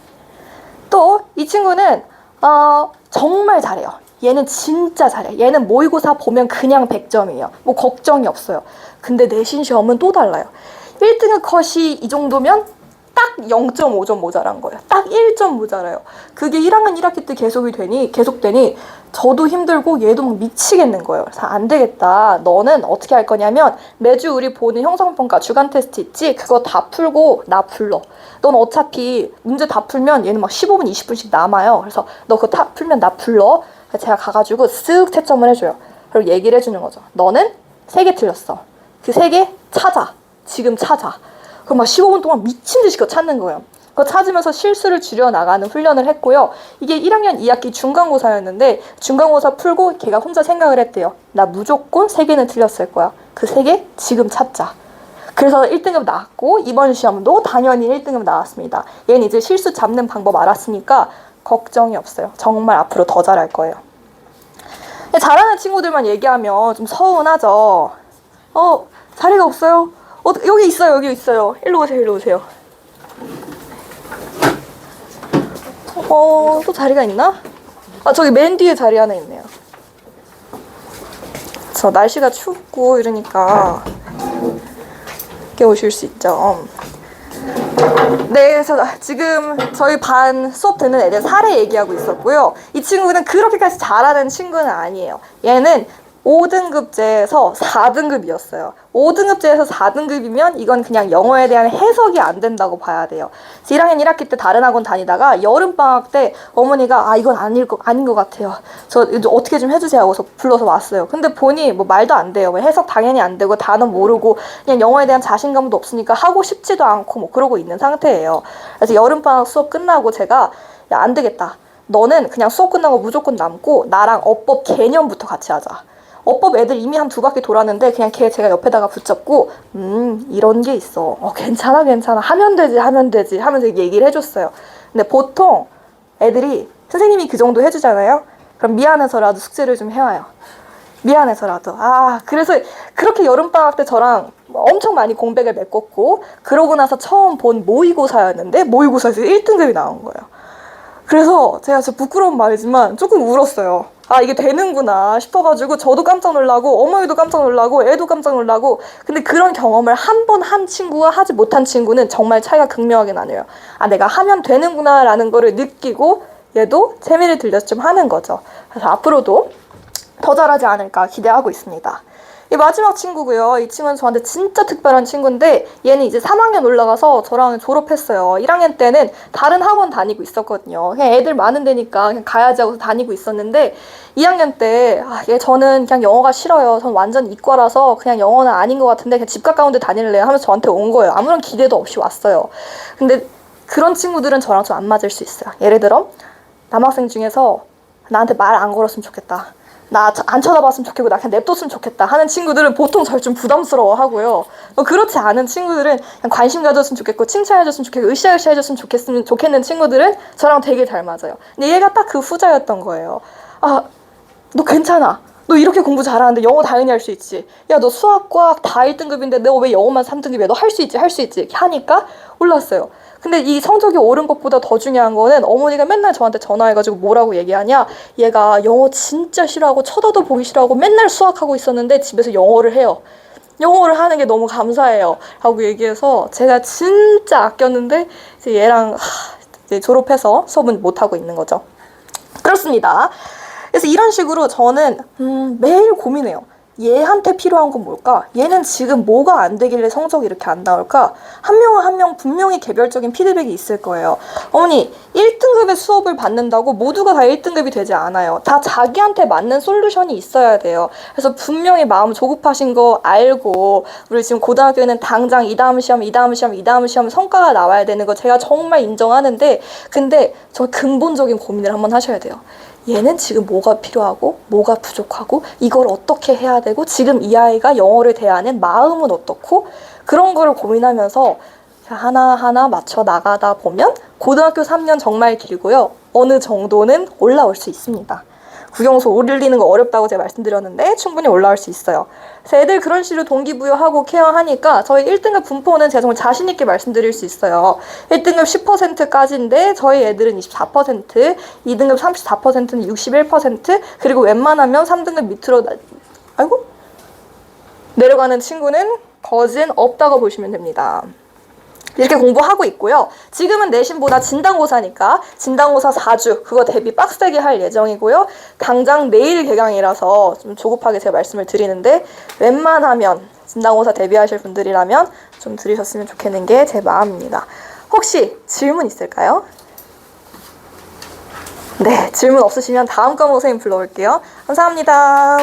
또 이 친구는 정말 잘해요. 얘는 진짜 잘해. 얘는 모의고사 보면 그냥 100점이에요. 뭐 걱정이 없어요. 근데 내신 시험은 또 달라요. 1등급 컷이 이 정도면 딱 0.5점 모자란 거예요. 딱 1점 모자라요. 그게 1학년 1학기 때 계속되니 저도 힘들고 얘도 막 미치겠는 거예요. 그래서 안 되겠다. 너는 어떻게 할 거냐면 매주 우리 보는 형성평가 주간 테스트 있지? 그거 다 풀고 나 불러. 넌 어차피 문제 다 풀면 얘는 막 15분, 20분씩 남아요. 그래서 너 그거 다 풀면 나 불러. 그래서 제가 가가지고 쓱 채점을 해줘요. 그리고 얘기를 해주는 거죠. 너는 3개 틀렸어. 그 3개 찾아. 지금 찾아. 그럼 막 15분 동안 미친 듯이 그거 찾는 거예요. 그거 찾으면서 실수를 줄여나가는 훈련을 했고요. 이게 1학년 2학기 중간고사였는데 중간고사 풀고 걔가 혼자 생각을 했대요. 나 무조건 3개는 틀렸을 거야. 그 3개 지금 찾자. 그래서 1등급 나왔고 이번 시험도 당연히 1등급 나왔습니다. 얘는 이제 실수 잡는 방법 알았으니까 걱정이 없어요. 정말 앞으로 더 잘할 거예요. 잘하는 친구들만 얘기하면 좀 서운하죠. 자리가 없어요? 여기 있어요, 여기 있어요. 일로 오세요, 일로 오세요. 또 자리가 있나? 저기 맨 뒤에 자리 하나 있네요. 저 날씨가 춥고 이러니까 이렇게 오실 수 있죠. 네, 그래서 지금 저희 반 수업 듣는 애들 사례 얘기하고 있었고요. 이 친구는 그렇게까지 잘하는 친구는 아니에요. 얘는 5등급제에서 4등급이었어요. 5등급제에서 4등급이면 이건 그냥 영어에 대한 해석이 안 된다고 봐야 돼요. 1학년 1학기 때 다른 학원 다니다가 여름방학 때 어머니가 이건 아닌 것 같아요. 저 어떻게 좀 해주세요 하고서 불러서 왔어요. 근데 보니 뭐 말도 안 돼요. 해석 당연히 안 되고 단어 모르고 그냥 영어에 대한 자신감도 없으니까 하고 싶지도 않고 뭐 그러고 있는 상태예요. 그래서 여름방학 수업 끝나고 제가 야, 안 되겠다. 너는 그냥 수업 끝나고 무조건 남고 나랑 어법 개념부터 같이 하자. 어법 애들 이미 한 2바퀴 돌았는데 그냥 걔 제가 옆에다가 붙잡고 이런 게 있어. 괜찮아 하면 되지 하면서 얘기를 해줬어요. 근데 보통 애들이 선생님이 그 정도 해주잖아요. 그럼 미안해서라도 숙제를 좀 해와요. 미안해서라도. 그래서 그렇게 여름방학 때 저랑 엄청 많이 공백을 메꿨고 그러고 나서 처음 본 모의고사였는데 모의고사에서 1등급이 나온 거예요. 그래서 제가 저 부끄러운 말이지만 조금 울었어요. 이게 되는구나 싶어가지고 저도 깜짝 놀라고 어머니도 깜짝 놀라고 애도 깜짝 놀라고. 근데 그런 경험을 한 번 한 친구와 하지 못한 친구는 정말 차이가 극명하게 나뉘어요. 내가 하면 되는구나 라는 거를 느끼고 얘도 재미를 들려서 좀 하는 거죠. 그래서 앞으로도 더 잘하지 않을까 기대하고 있습니다. 이 마지막 친구고요. 이 친구는 저한테 진짜 특별한 친구인데 얘는 이제 3학년 올라가서 저랑 졸업했어요. 1학년 때는 다른 학원 다니고 있었거든요. 그냥 애들 많은 데니까 그냥 가야지 하고 다니고 있었는데 2학년 때 저는 그냥 영어가 싫어요. 전 완전 이과라서 그냥 영어는 아닌 것 같은데 그냥 집 가까운 데 다닐래요 하면서 저한테 온 거예요. 아무런 기대도 없이 왔어요. 근데 그런 친구들은 저랑 좀 안 맞을 수 있어요. 예를 들어 남학생 중에서 나한테 말 안 걸었으면 좋겠다. 나 안 쳐다봤으면 좋겠고 나 그냥 냅뒀으면 좋겠다 하는 친구들은 보통 저를 좀 부담스러워 하고요. 그렇지 않은 친구들은 그냥 관심 가졌으면 좋겠고 칭찬해줬으면 좋겠고 으쌰으쌰 해줬으면 좋겠는 친구들은 저랑 되게 잘 맞아요. 근데 얘가 딱 그 후자였던 거예요. 너 괜찮아. 너 이렇게 공부 잘하는데 영어 당연히 할 수 있지. 야, 너 수학, 과학 다 1등급인데 너 왜 영어만 3등급이야? 너 할 수 있지 이렇게 하니까 올랐어요. 근데 이 성적이 오른 것보다 더 중요한 거는 어머니가 맨날 저한테 전화해가지고 뭐라고 얘기하냐. 얘가 영어 진짜 싫어하고 쳐다도 보기 싫어하고 맨날 수학하고 있었는데 집에서 영어를 해요. 영어를 하는 게 너무 감사해요 하고 얘기해서 제가 진짜 아꼈는데 이제 얘랑 이제 졸업해서 수업은 못하고 있는 거죠. 그렇습니다. 그래서 이런 식으로 저는 매일 고민해요. 얘한테 필요한 건 뭘까? 얘는 지금 뭐가 안 되길래 성적이 이렇게 안 나올까? 한 명은 한 명 분명히 개별적인 피드백이 있을 거예요. 어머니, 1등급의 수업을 받는다고 모두가 다 1등급이 되지 않아요. 다 자기한테 맞는 솔루션이 있어야 돼요. 그래서 분명히 마음 조급하신 거 알고 우리 지금 고등학교에는 당장 이 다음 시험 성과가 나와야 되는 거 제가 정말 인정하는데 근데 저 근본적인 고민을 한번 하셔야 돼요. 얘는 지금 뭐가 필요하고 뭐가 부족하고 이걸 어떻게 해야 되고 지금 이 아이가 영어를 대하는 마음은 어떻고 그런 거를 고민하면서 하나하나 맞춰 나가다 보면 고등학교 3년 정말 길고요. 어느 정도는 올라올 수 있습니다. 국영수 올리는 거 어렵다고 제가 말씀드렸는데 충분히 올라올 수 있어요. 그래서 애들 그런 식으로 동기부여하고 케어하니까 저희 1등급 분포는 제가 정말 자신 있게 말씀드릴 수 있어요. 1등급 10%까지인데 저희 애들은 24%, 2등급 34%는 61%, 그리고 웬만하면 3등급 밑으로 내려가는 친구는 거진 없다고 보시면 됩니다. 이렇게 공부하고 있고요. 지금은 내신보다 진단고사니까 진단고사 4주 그거 대비 빡세게 할 예정이고요. 당장 내일 개강이라서 좀 조급하게 제가 말씀을 드리는데 웬만하면 진단고사 대비하실 분들이라면 좀 들으셨으면 좋겠는 게 제 마음입니다. 혹시 질문 있을까요? 네, 질문 없으시면 다음 과목 선생님 불러올게요. 감사합니다.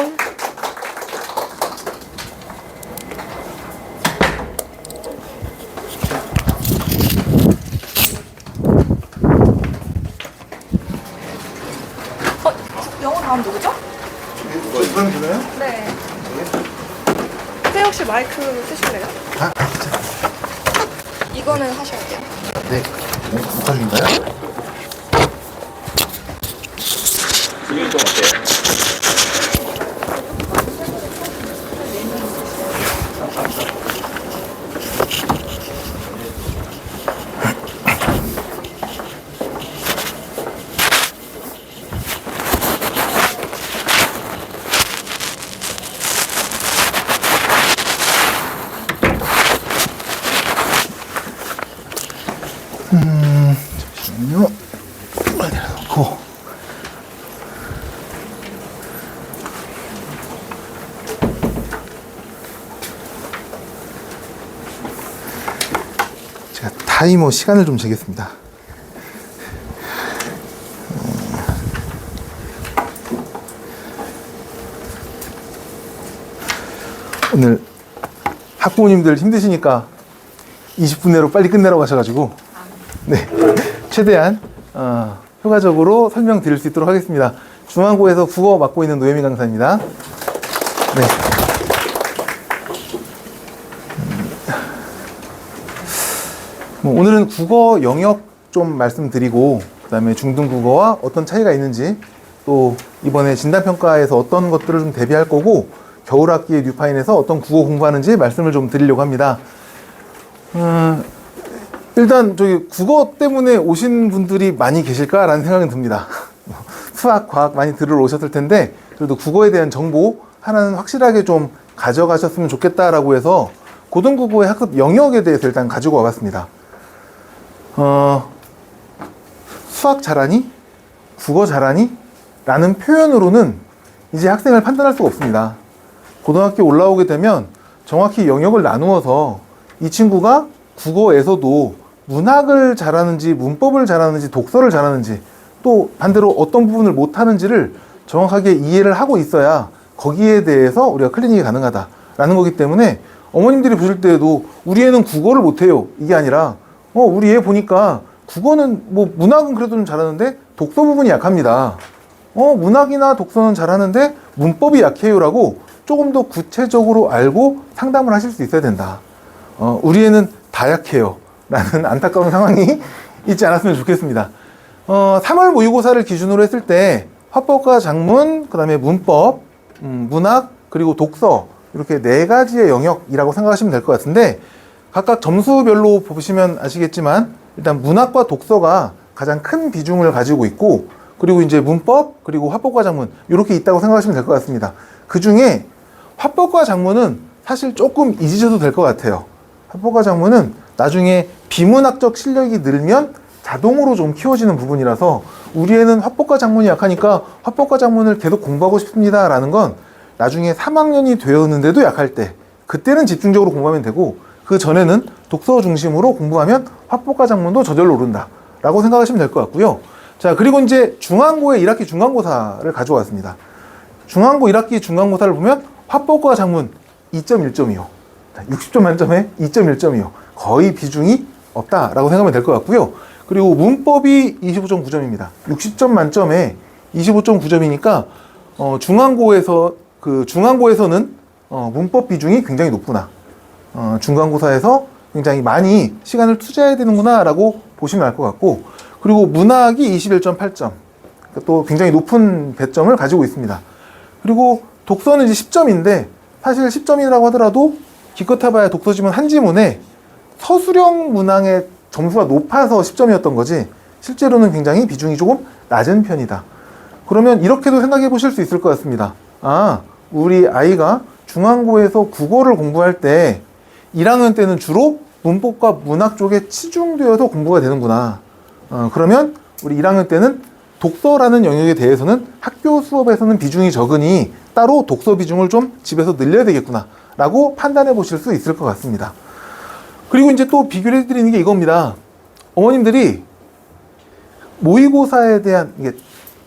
영어 다음 누구죠? 이번에 들어요? 네. 선생님 혹시 마이크 쓰실래요? 아, 진짜. 이거는 하셔야 돼요. 네. 못하신가요? 분위기 좀 어때요? 잠시만요. 내려놓고. 제가 타이머 시간을 좀 재겠습니다. 오늘 학부모님들 힘드시니까 20분 내로 빨리 끝내라고 하셔가지고 네, 최대한 효과적으로 설명드릴 수 있도록 하겠습니다. 중앙고에서 국어 맡고 있는 노혜미 강사입니다. 네. 오늘은 국어 영역 좀 말씀드리고 그 다음에 중등국어와 어떤 차이가 있는지 또 이번에 진단평가에서 어떤 것들을 좀 대비할 거고 겨울학기의 뉴파인에서 어떤 국어 공부하는지 말씀을 좀 드리려고 합니다. 일단 저기 국어 때문에 오신 분들이 많이 계실까라는 생각은 듭니다. 수학, 과학 많이 들으러 오셨을 텐데 그래도 국어에 대한 정보 하나는 확실하게 좀 가져가셨으면 좋겠다라고 해서 고등국어의 학습 영역에 대해서 일단 가지고 와봤습니다. 수학 잘하니? 국어 잘하니? 라는 표현으로는 이제 학생을 판단할 수가 없습니다. 고등학교 올라오게 되면 정확히 영역을 나누어서 이 친구가 국어에서도 문학을 잘하는지 문법을 잘하는지 독서를 잘하는지 또 반대로 어떤 부분을 못하는지를 정확하게 이해를 하고 있어야 거기에 대해서 우리가 클리닉이 가능하다라는 거기 때문에 어머님들이 보실 때에도 우리 애는 국어를 못해요 이게 아니라 우리 애 보니까 국어는 뭐 문학은 그래도 좀 잘하는데 독서 부분이 약합니다. 문학이나 독서는 잘하는데 문법이 약해요라고 조금 더 구체적으로 알고 상담을 하실 수 있어야 된다. 우리 애는 다 약해요 라는 안타까운 상황이 있지 않았으면 좋겠습니다. 3월 모의고사를 기준으로 했을 때 화법과 작문, 그 다음에 문법, 문학, 그리고 독서 이렇게 4가지의 영역이라고 생각하시면 될 것 같은데 각각 점수별로 보시면 아시겠지만 일단 문학과 독서가 가장 큰 비중을 가지고 있고 그리고 이제 문법, 그리고 화법과 작문 이렇게 있다고 생각하시면 될 것 같습니다. 그 중에 화법과 작문은 사실 조금 잊으셔도 될 것 같아요. 화법과 작문은 나중에 비문학적 실력이 늘면 자동으로 좀 키워지는 부분이라서 우리 애는 화법과 작문이 약하니까 화법과 작문을 계속 공부하고 싶습니다 라는 건 나중에 3학년이 되었는데도 약할 때 그때는 집중적으로 공부하면 되고 그 전에는 독서 중심으로 공부하면 화법과 작문도 저절로 오른다 라고 생각하시면 될 것 같고요. 자, 그리고 이제 중앙고의 1학기 중간고사를 가져왔습니다. 중앙고 1학기 중간고사를 보면 화법과 작문 2.1점이요. 60점 만점에 2.1점이요. 거의 비중이 없다라고 생각하면 될 것 같고요. 그리고 문법이 25.9점입니다. 60점 만점에 25.9점이니까 중간고에서는 문법 비중이 굉장히 높구나. 중간고사에서 굉장히 많이 시간을 투자해야 되는구나라고 보시면 알 것 같고, 그리고 문학이 21.8점. 또 굉장히 높은 배점을 가지고 있습니다. 그리고 독서는 이제 10점인데 사실 10점이라고 하더라도 기껏 해봐야 독서지문 한 지문에 서술형 문항의 점수가 높아서 10점이었던 거지 실제로는 굉장히 비중이 조금 낮은 편이다. 그러면 이렇게도 생각해 보실 수 있을 것 같습니다. 아, 우리 아이가 중간고에서 국어를 공부할 때 1학년 때는 주로 문법과 문학 쪽에 치중되어서 공부가 되는구나. 그러면 우리 1학년 때는 독서라는 영역에 대해서는 학교 수업에서는 비중이 적으니 따로 독서 비중을 좀 집에서 늘려야 되겠구나 라고 판단해 보실 수 있을 것 같습니다. 그리고 이제 또 비교를 해드리는 게 이겁니다. 어머님들이 모의고사에 대한, 이게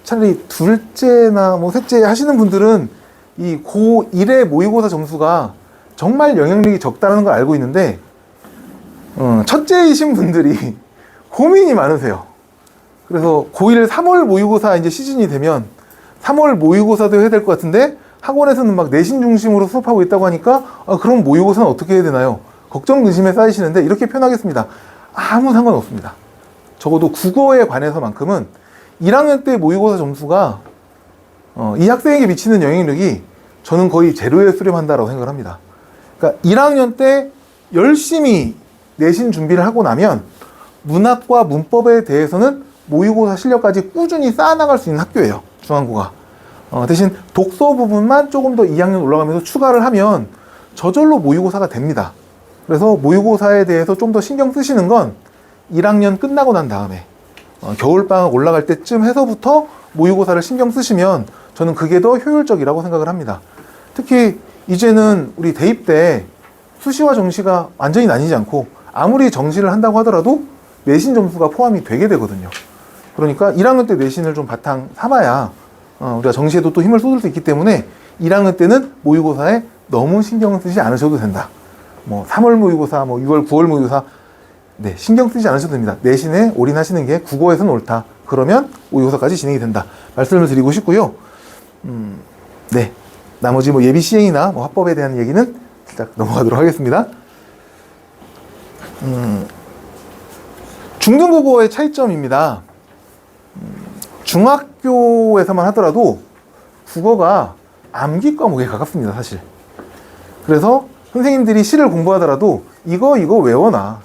차라리 둘째나 뭐 셋째 하시는 분들은 이 고1의 모의고사 점수가 정말 영향력이 적다는 걸 알고 있는데, 첫째이신 분들이 고민이 많으세요. 그래서 고1 3월 모의고사 이제 시즌이 되면 3월 모의고사도 해야 될 것 같은데 학원에서는 막 내신 중심으로 수업하고 있다고 하니까 그럼 모의고사는 어떻게 해야 되나요? 걱정 근심에 쌓이시는데 이렇게 표현하겠습니다. 아무 상관없습니다. 적어도 국어에 관해서만큼은 1학년 때 모의고사 점수가 이 학생에게 미치는 영향력이 저는 거의 제로에 수렴한다라고 생각을 합니다. 그러니까 1학년 때 열심히 내신 준비를 하고 나면 문학과 문법에 대해서는 모의고사 실력까지 꾸준히 쌓아나갈 수 있는 학교예요. 중간고가. 대신 독서 부분만 조금 더 2학년 올라가면서 추가를 하면 저절로 모의고사가 됩니다. 그래서 모의고사에 대해서 좀 더 신경 쓰시는 건 1학년 끝나고 난 다음에 겨울방학 올라갈 때쯤 해서부터 모의고사를 신경 쓰시면 저는 그게 더 효율적이라고 생각을 합니다. 특히 이제는 우리 대입 때 수시와 정시가 완전히 나뉘지 않고 아무리 정시를 한다고 하더라도 내신 점수가 포함이 되게 되거든요. 그러니까 1학년 때 내신을 좀 바탕 삼아야 우리가 정시에도 또 힘을 쏟을 수 있기 때문에 1학년 때는 모의고사에 너무 신경을 쓰지 않으셔도 된다. 뭐 3월 모의고사, 뭐 6월, 9월 모의고사 신경 쓰지 않으셔도 됩니다. 내신에 올인하시는 게 국어에서는 옳다. 그러면 모의고사까지 진행이 된다. 말씀을 드리고 싶고요. 나머지 뭐 예비 시행이나 뭐 화법에 대한 얘기는 살짝 넘어가도록 하겠습니다. 중등국어의 차이점입니다. 중학교에서만 하더라도 국어가 암기 과목에 가깝습니다, 사실. 그래서 선생님들이 시를 공부하더라도 이거 외워놔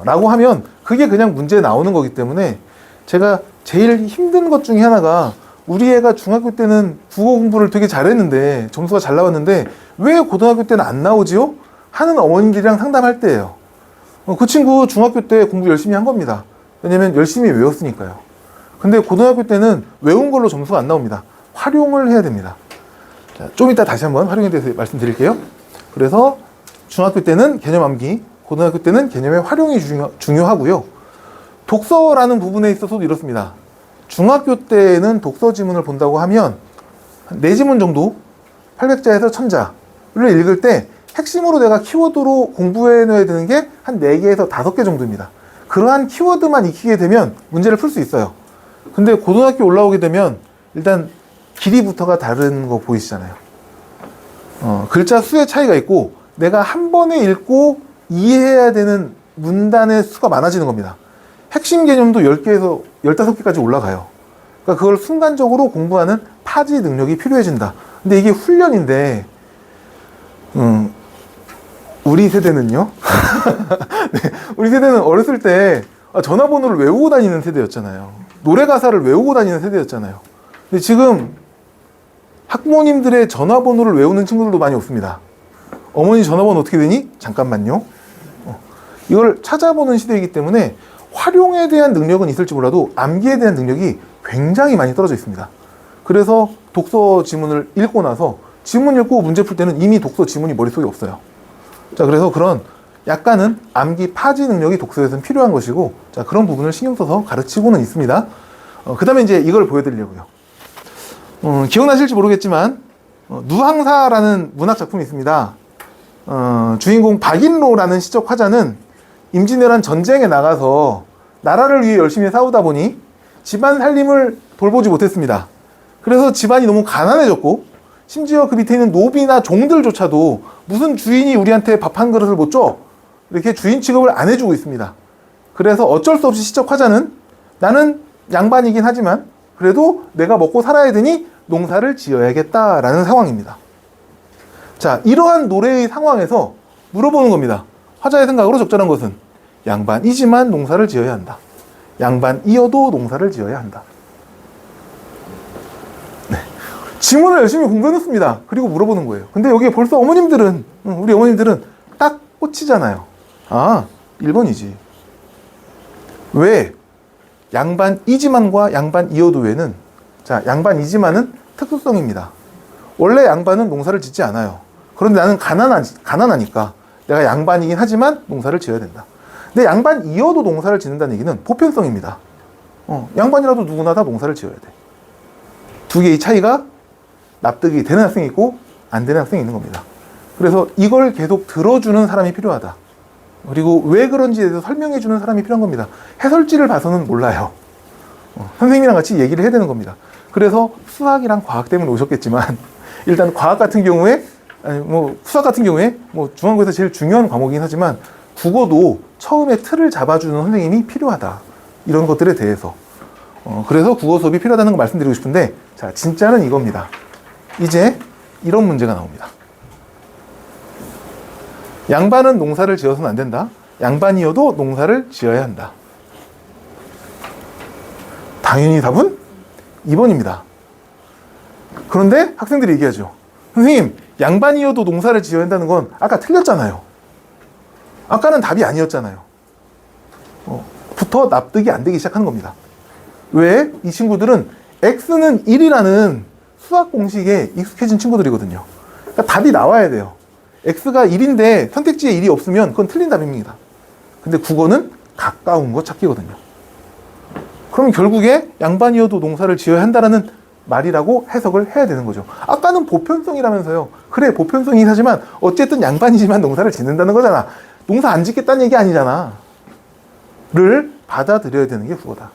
라고 하면 그게 그냥 문제에 나오는 거기 때문에 제가 제일 힘든 것 중에 하나가 우리 애가 중학교 때는 국어 공부를 되게 잘했는데 점수가 잘 나왔는데 왜 고등학교 때는 안 나오지요? 하는 어머님들이랑 상담할 때예요. 그 친구 중학교 때 공부 열심히 한 겁니다. 왜냐면 열심히 외웠으니까요. 근데 고등학교 때는 외운 걸로 점수가 안 나옵니다. 활용을 해야 됩니다. 자, 좀 이따 다시 한번 활용에 대해서 말씀드릴게요. 그래서 중학교 때는 개념 암기, 고등학교 때는 개념의 활용이 중요하고요. 독서라는 부분에 있어서도 이렇습니다. 중학교 때는 독서 지문을 본다고 하면 4지문 정도 800자에서 1000자를 읽을 때 핵심으로 내가 키워드로 공부해 놔야 되는 게 한 4개에서 5개 정도입니다. 그러한 키워드만 익히게 되면 문제를 풀 수 있어요. 근데 고등학교 올라오게 되면 일단 길이부터가 다른 거 보이시잖아요. 글자 수의 차이가 있고 내가 한 번에 읽고 이해해야 되는 문단의 수가 많아지는 겁니다. 핵심 개념도 10개에서 15개까지 올라가요. 그러니까 그걸 순간적으로 공부하는 파지 능력이 필요해진다. 근데 이게 훈련인데 우리 세대는요? 네, 우리 세대는 어렸을 때 전화번호를 외우고 다니는 세대였잖아요. 노래 가사를 외우고 다니는 세대였잖아요. 근데 지금 학부모님들의 전화번호를 외우는 친구들도 많이 없습니다. 어머니 전화번호 어떻게 되니? 잠깐만요. 이걸 찾아보는 시대이기 때문에 활용에 대한 능력은 있을지 몰라도 암기에 대한 능력이 굉장히 많이 떨어져 있습니다. 그래서 독서 지문을 읽고 나서 지문 읽고 문제 풀 때는 이미 독서 지문이 머릿속에 없어요. 자, 그래서 그런 약간은 암기 파지 능력이 독서에서는 필요한 것이고, 자, 그런 부분을 신경 써서 가르치고는 있습니다. 그 다음에 이제 이걸 보여드리려고요. 기억나실지 모르겠지만, 누항사라는 문학 작품이 있습니다. 주인공 박인로라는 시적 화자는 임진왜란 전쟁에 나가서 나라를 위해 열심히 싸우다 보니 집안 살림을 돌보지 못했습니다. 그래서 집안이 너무 가난해졌고, 심지어 그 밑에 있는 노비나 종들조차도 무슨 주인이 우리한테 밥 한 그릇을 못 줘? 이렇게 주인 취급을 안 해주고 있습니다. 그래서 어쩔 수 없이 시적화자는 나는 양반이긴 하지만 그래도 내가 먹고 살아야 되니 농사를 지어야겠다라는 상황입니다. 자, 이러한 노래의 상황에서 물어보는 겁니다. 화자의 생각으로 적절한 것은 양반이지만 농사를 지어야 한다. 양반이어도 농사를 지어야 한다. 네. 지문을 열심히 공부해놓습니다. 그리고 물어보는 거예요. 근데 여기에 벌써 어머님들은, 우리 어머님들은 딱 꽂히잖아요. 아, 1번이지. 왜? 양반이지만과 양반이어도 외는, 자, 양반이지만은 특수성입니다. 원래 양반은 농사를 짓지 않아요. 그런데 나는 가난하니까 내가 양반이긴 하지만 농사를 지어야 된다. 근데 양반이어도 농사를 짓는다는 얘기는 보편성입니다. 양반이라도 누구나 다 농사를 지어야 돼. 두 개의 차이가 납득이 되는 학생이 있고 안 되는 학생이 있는 겁니다. 그래서 이걸 계속 들어주는 사람이 필요하다. 그리고 왜 그런지에 대해서 설명해 주는 사람이 필요한 겁니다. 해설지를 봐서는 몰라요. 선생님이랑 같이 얘기를 해야 되는 겁니다. 그래서 수학이랑 과학 때문에 오셨겠지만 일단 과학 같은 경우에 수학 같은 경우에 중간고에서 제일 중요한 과목이긴 하지만 국어도 처음에 틀을 잡아주는 선생님이 필요하다. 이런 것들에 대해서 그래서 국어 수업이 필요하다는 걸 말씀드리고 싶은데, 자, 진짜는 이겁니다. 이제 이런 문제가 나옵니다. 양반은 농사를 지어서는 안 된다. 양반이어도 농사를 지어야 한다. 당연히 답은 2번입니다. 그런데 학생들이 얘기하죠. 선생님, 양반이어도 농사를 지어야 한다는 건 아까 틀렸잖아요. 아까는 답이 아니었잖아요. 부터 납득이 안 되기 시작하는 겁니다. 왜? 이 친구들은 x는 1이라는 수학 공식에 익숙해진 친구들이거든요. 그러니까 답이 나와야 돼요. x가 1인데 선택지에 1이 없으면 그건 틀린 답입니다. 근데 국어는 가까운 거 찾기거든요. 그럼 결국에 양반이어도 농사를 지어야 한다라는 말이라고 해석을 해야 되는 거죠. 아까는 보편성이라면서요. 그래, 보편성이긴 하지만 어쨌든 양반이지만 농사를 짓는다는 거잖아. 농사 안 짓겠다는 얘기 아니잖아. 를 받아들여야 되는 게 국어다.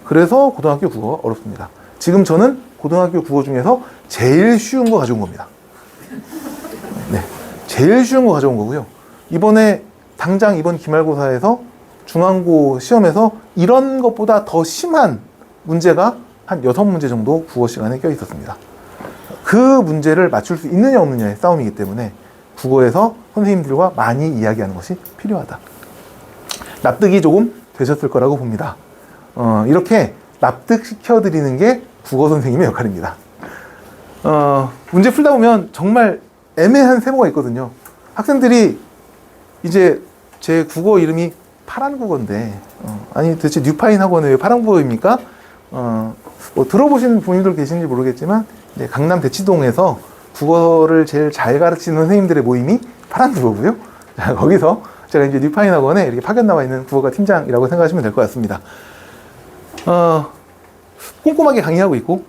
그래서 고등학교 국어가 어렵습니다. 지금 저는 고등학교 국어 중에서 제일 쉬운 거 가져온 겁니다. 네, 제일 쉬운 거 가져온 거고요. 이번에 당장 이번 기말고사에서 중앙고 시험에서 이런 것보다 더 심한 문제가 한 6문제 정도 국어 시간에 껴 있었습니다. 그 문제를 맞출 수 있느냐 없느냐의 싸움이기 때문에 국어에서 선생님들과 많이 이야기하는 것이 필요하다. 납득이 조금 되셨을 거라고 봅니다. 이렇게 납득시켜드리는 게 국어 선생님의 역할입니다. 문제 풀다 보면 정말 애매한 세모가 있거든요. 학생들이 이제 제 국어 이름이 파란국어인데 아니 도대체 뉴파인 학원은 왜 파란국어입니까? 들어보신 분들 계신지 모르겠지만 이제 강남 대치동에서 국어를 제일 잘 가르치는 선생님들의 모임이 파란국어고요. 자, 거기서 제가 이제 뉴파인 학원에 이렇게 파견 나와 있는 국어과 팀장이라고 생각하시면 될 것 같습니다. 꼼꼼하게 강의하고 있고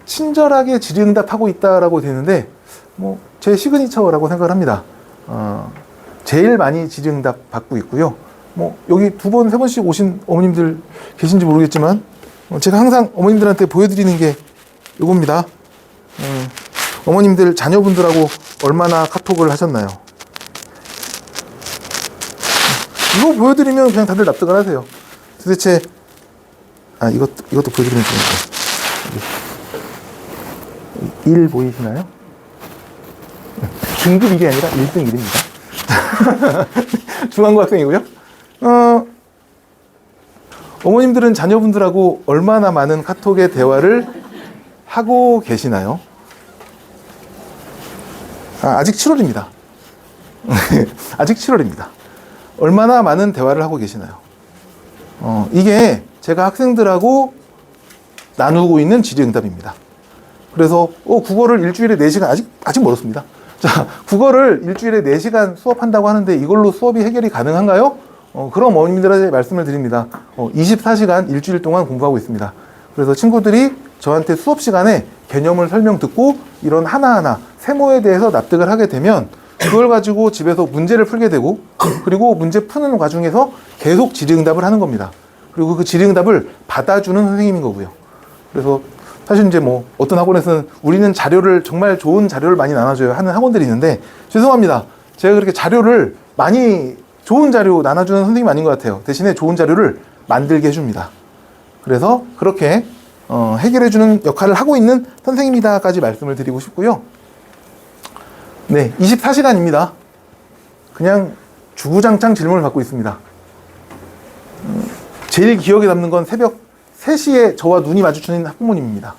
친절하게 질의응답하고 있다라고 되는데 제 시그니처라고 생각을 합니다. 제일 많이 질의응답 받고 있고요. 여기 2번, 3번씩 오신 어머님들 계신지 모르겠지만 제가 항상 어머님들한테 보여드리는 게 이겁니다. 어머님들 자녀분들하고 얼마나 카톡을 하셨나요? 이거 보여드리면 그냥 다들 납득을 하세요. 도대체 이것도 보여드리면 좋은데 1 보이시나요? 중급 1이 아니라 1등 1입니다. 중앙고 학생이고요. 어머님들은 자녀분들하고 얼마나 많은 카톡의 대화를 하고 계시나요? 아직 7월입니다. 아직 7월입니다. 얼마나 많은 대화를 하고 계시나요? 이게 제가 학생들하고 나누고 있는 질의응답입니다. 그래서 국어를 일주일에 4시간 아직 멀었습니다. 자, 국어를 일주일에 4시간 수업한다고 하는데 이걸로 수업이 해결이 가능한가요? 그럼 어머님들한테 말씀을 드립니다. 24시간 일주일 동안 공부하고 있습니다. 그래서 친구들이 저한테 수업 시간에 개념을 설명 듣고 이런 하나하나 세모에 대해서 납득을 하게 되면 그걸 가지고 집에서 문제를 풀게 되고 그리고 문제 푸는 과정에서 계속 질의응답을 하는 겁니다. 그리고 그 질의응답을 받아주는 선생님인 거고요. 그래서 사실 이제 뭐 어떤 학원에서는 우리는 자료를 정말 좋은 자료를 많이 나눠줘요 하는 학원들이 있는데 죄송합니다. 제가 그렇게 자료를 많이 좋은 자료 나눠주는 선생님 아닌 것 같아요. 대신에 좋은 자료를 만들게 해줍니다. 그래서 그렇게 해결해주는 역할을 하고 있는 선생님이다까지 말씀을 드리고 싶고요. 네, 24시간입니다. 그냥 주구장창 질문을 받고 있습니다. 제일 기억에 남는 건 새벽 3시에 저와 눈이 마주치는 학부모님입니다.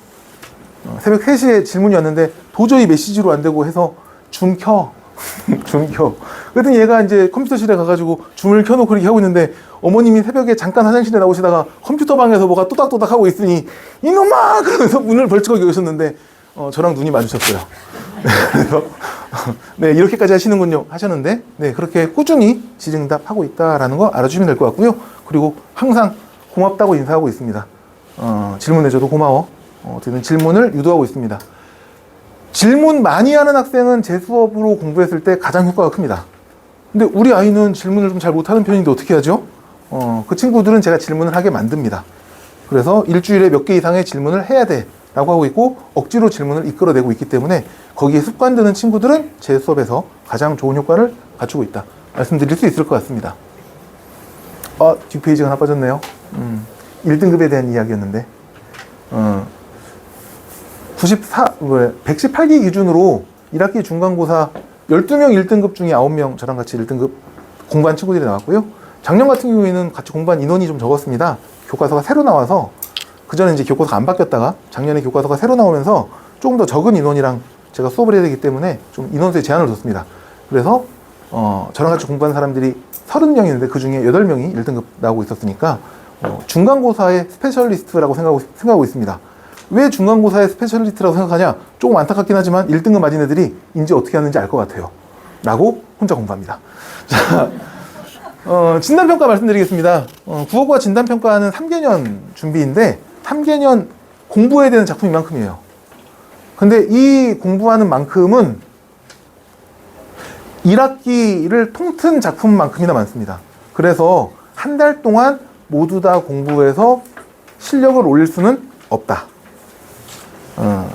새벽 3시에 질문이 왔는데 도저히 메시지로 안 되고 해서 줌 켜. 줌 켜. 그랬더니 얘가 이제 컴퓨터실에 가가지고 줌을 켜놓고 이렇게 하고 있는데 어머님이 새벽에 잠깐 화장실에 나오시다가 컴퓨터 방에서 뭐가 또닥또닥 하고 있으니 이놈아! 그러면서 문을 벌쩍 여셨는데 저랑 눈이 마주쳤어요. 그래서 네, 이렇게까지 하시는군요 하셨는데 네, 그렇게 꾸준히 질의응답하고 있다라는 거 알아주시면 될 것 같고요. 그리고 항상 고맙다고 인사하고 있습니다. 질문해줘도 고마워. 어쨌든 질문을 유도하고 있습니다. 질문 많이 하는 학생은 제 수업으로 공부했을 때 가장 효과가 큽니다. 근데 우리 아이는 질문을 좀 잘 못하는 편인데 어떻게 하죠? 그 친구들은 제가 질문을 하게 만듭니다. 그래서 일주일에 몇 개 이상의 질문을 해야 돼 라고 하고 있고 억지로 질문을 이끌어내고 있기 때문에 거기에 습관되는 친구들은 제 수업에서 가장 좋은 효과를 갖추고 있다 말씀드릴 수 있을 것 같습니다. 뒷페이지가 하나 빠졌네요. 1등급에 대한 이야기였는데 118기 기준으로 1학기 중간고사 12명 1등급 중에 9명 저랑 같이 1등급 공부한 친구들이 나왔고요. 작년 같은 경우에는 같이 공부한 인원이 좀 적었습니다. 교과서가 새로 나와서 그전에 이제 교과서가 안 바뀌었다가 작년에 교과서가 새로 나오면서 조금 더 적은 인원이랑 제가 수업을 해야 되기 때문에 좀 인원수에 제한을 뒀습니다. 그래서 저랑 같이 공부한 사람들이 30명이었는데 그 중에 8명이 1등급 나오고 있었으니까 중간고사의 스페셜리스트라고 생각하고 있습니다. 왜 중간고사의 스페셜리스트라고 생각하냐? 조금 안타깝긴 하지만 1등급 맞은 애들이 인지 어떻게 하는지 알 것 같아요. 라고 혼자 공부합니다. 자, 진단평가 말씀드리겠습니다. 국어과 진단평가는 3개년 준비인데 3개년 공부해야 되는 작품이 만큼이에요. 근데 이 공부하는 만큼은 1학기를 통튼 작품만큼이나 많습니다. 그래서 한 달 동안 모두 다 공부해서 실력을 올릴 수는 없다.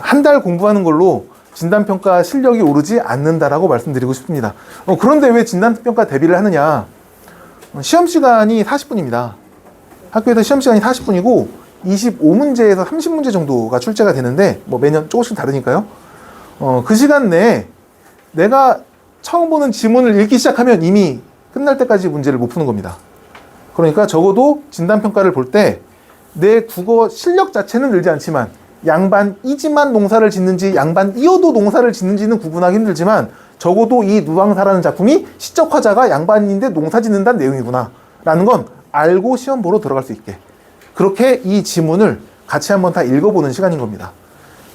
한 달 공부하는 걸로 진단평가 실력이 오르지 않는다라고 말씀드리고 싶습니다. 그런데 왜 진단평가 대비를 하느냐? 시험 시간이 40분입니다. 학교에서 시험 시간이 40분이고 25문제에서 30문제 정도가 출제가 되는데 뭐 매년 조금씩 다르니까요. 그 시간 내에 내가 처음 보는 지문을 읽기 시작하면 이미 끝날 때까지 문제를 못 푸는 겁니다. 그러니까 적어도 진단평가를 볼 때 내 국어 실력 자체는 늘지 않지만 양반이지만 농사를 짓는지 양반이어도 농사를 짓는지는 구분하기 힘들지만 적어도 이 누앙사라는 작품이 시적 화자가 양반인데 농사 짓는다는 내용이구나 라는 건 알고 시험 보러 들어갈 수 있게 그렇게 이 지문을 같이 한번 다 읽어보는 시간인 겁니다.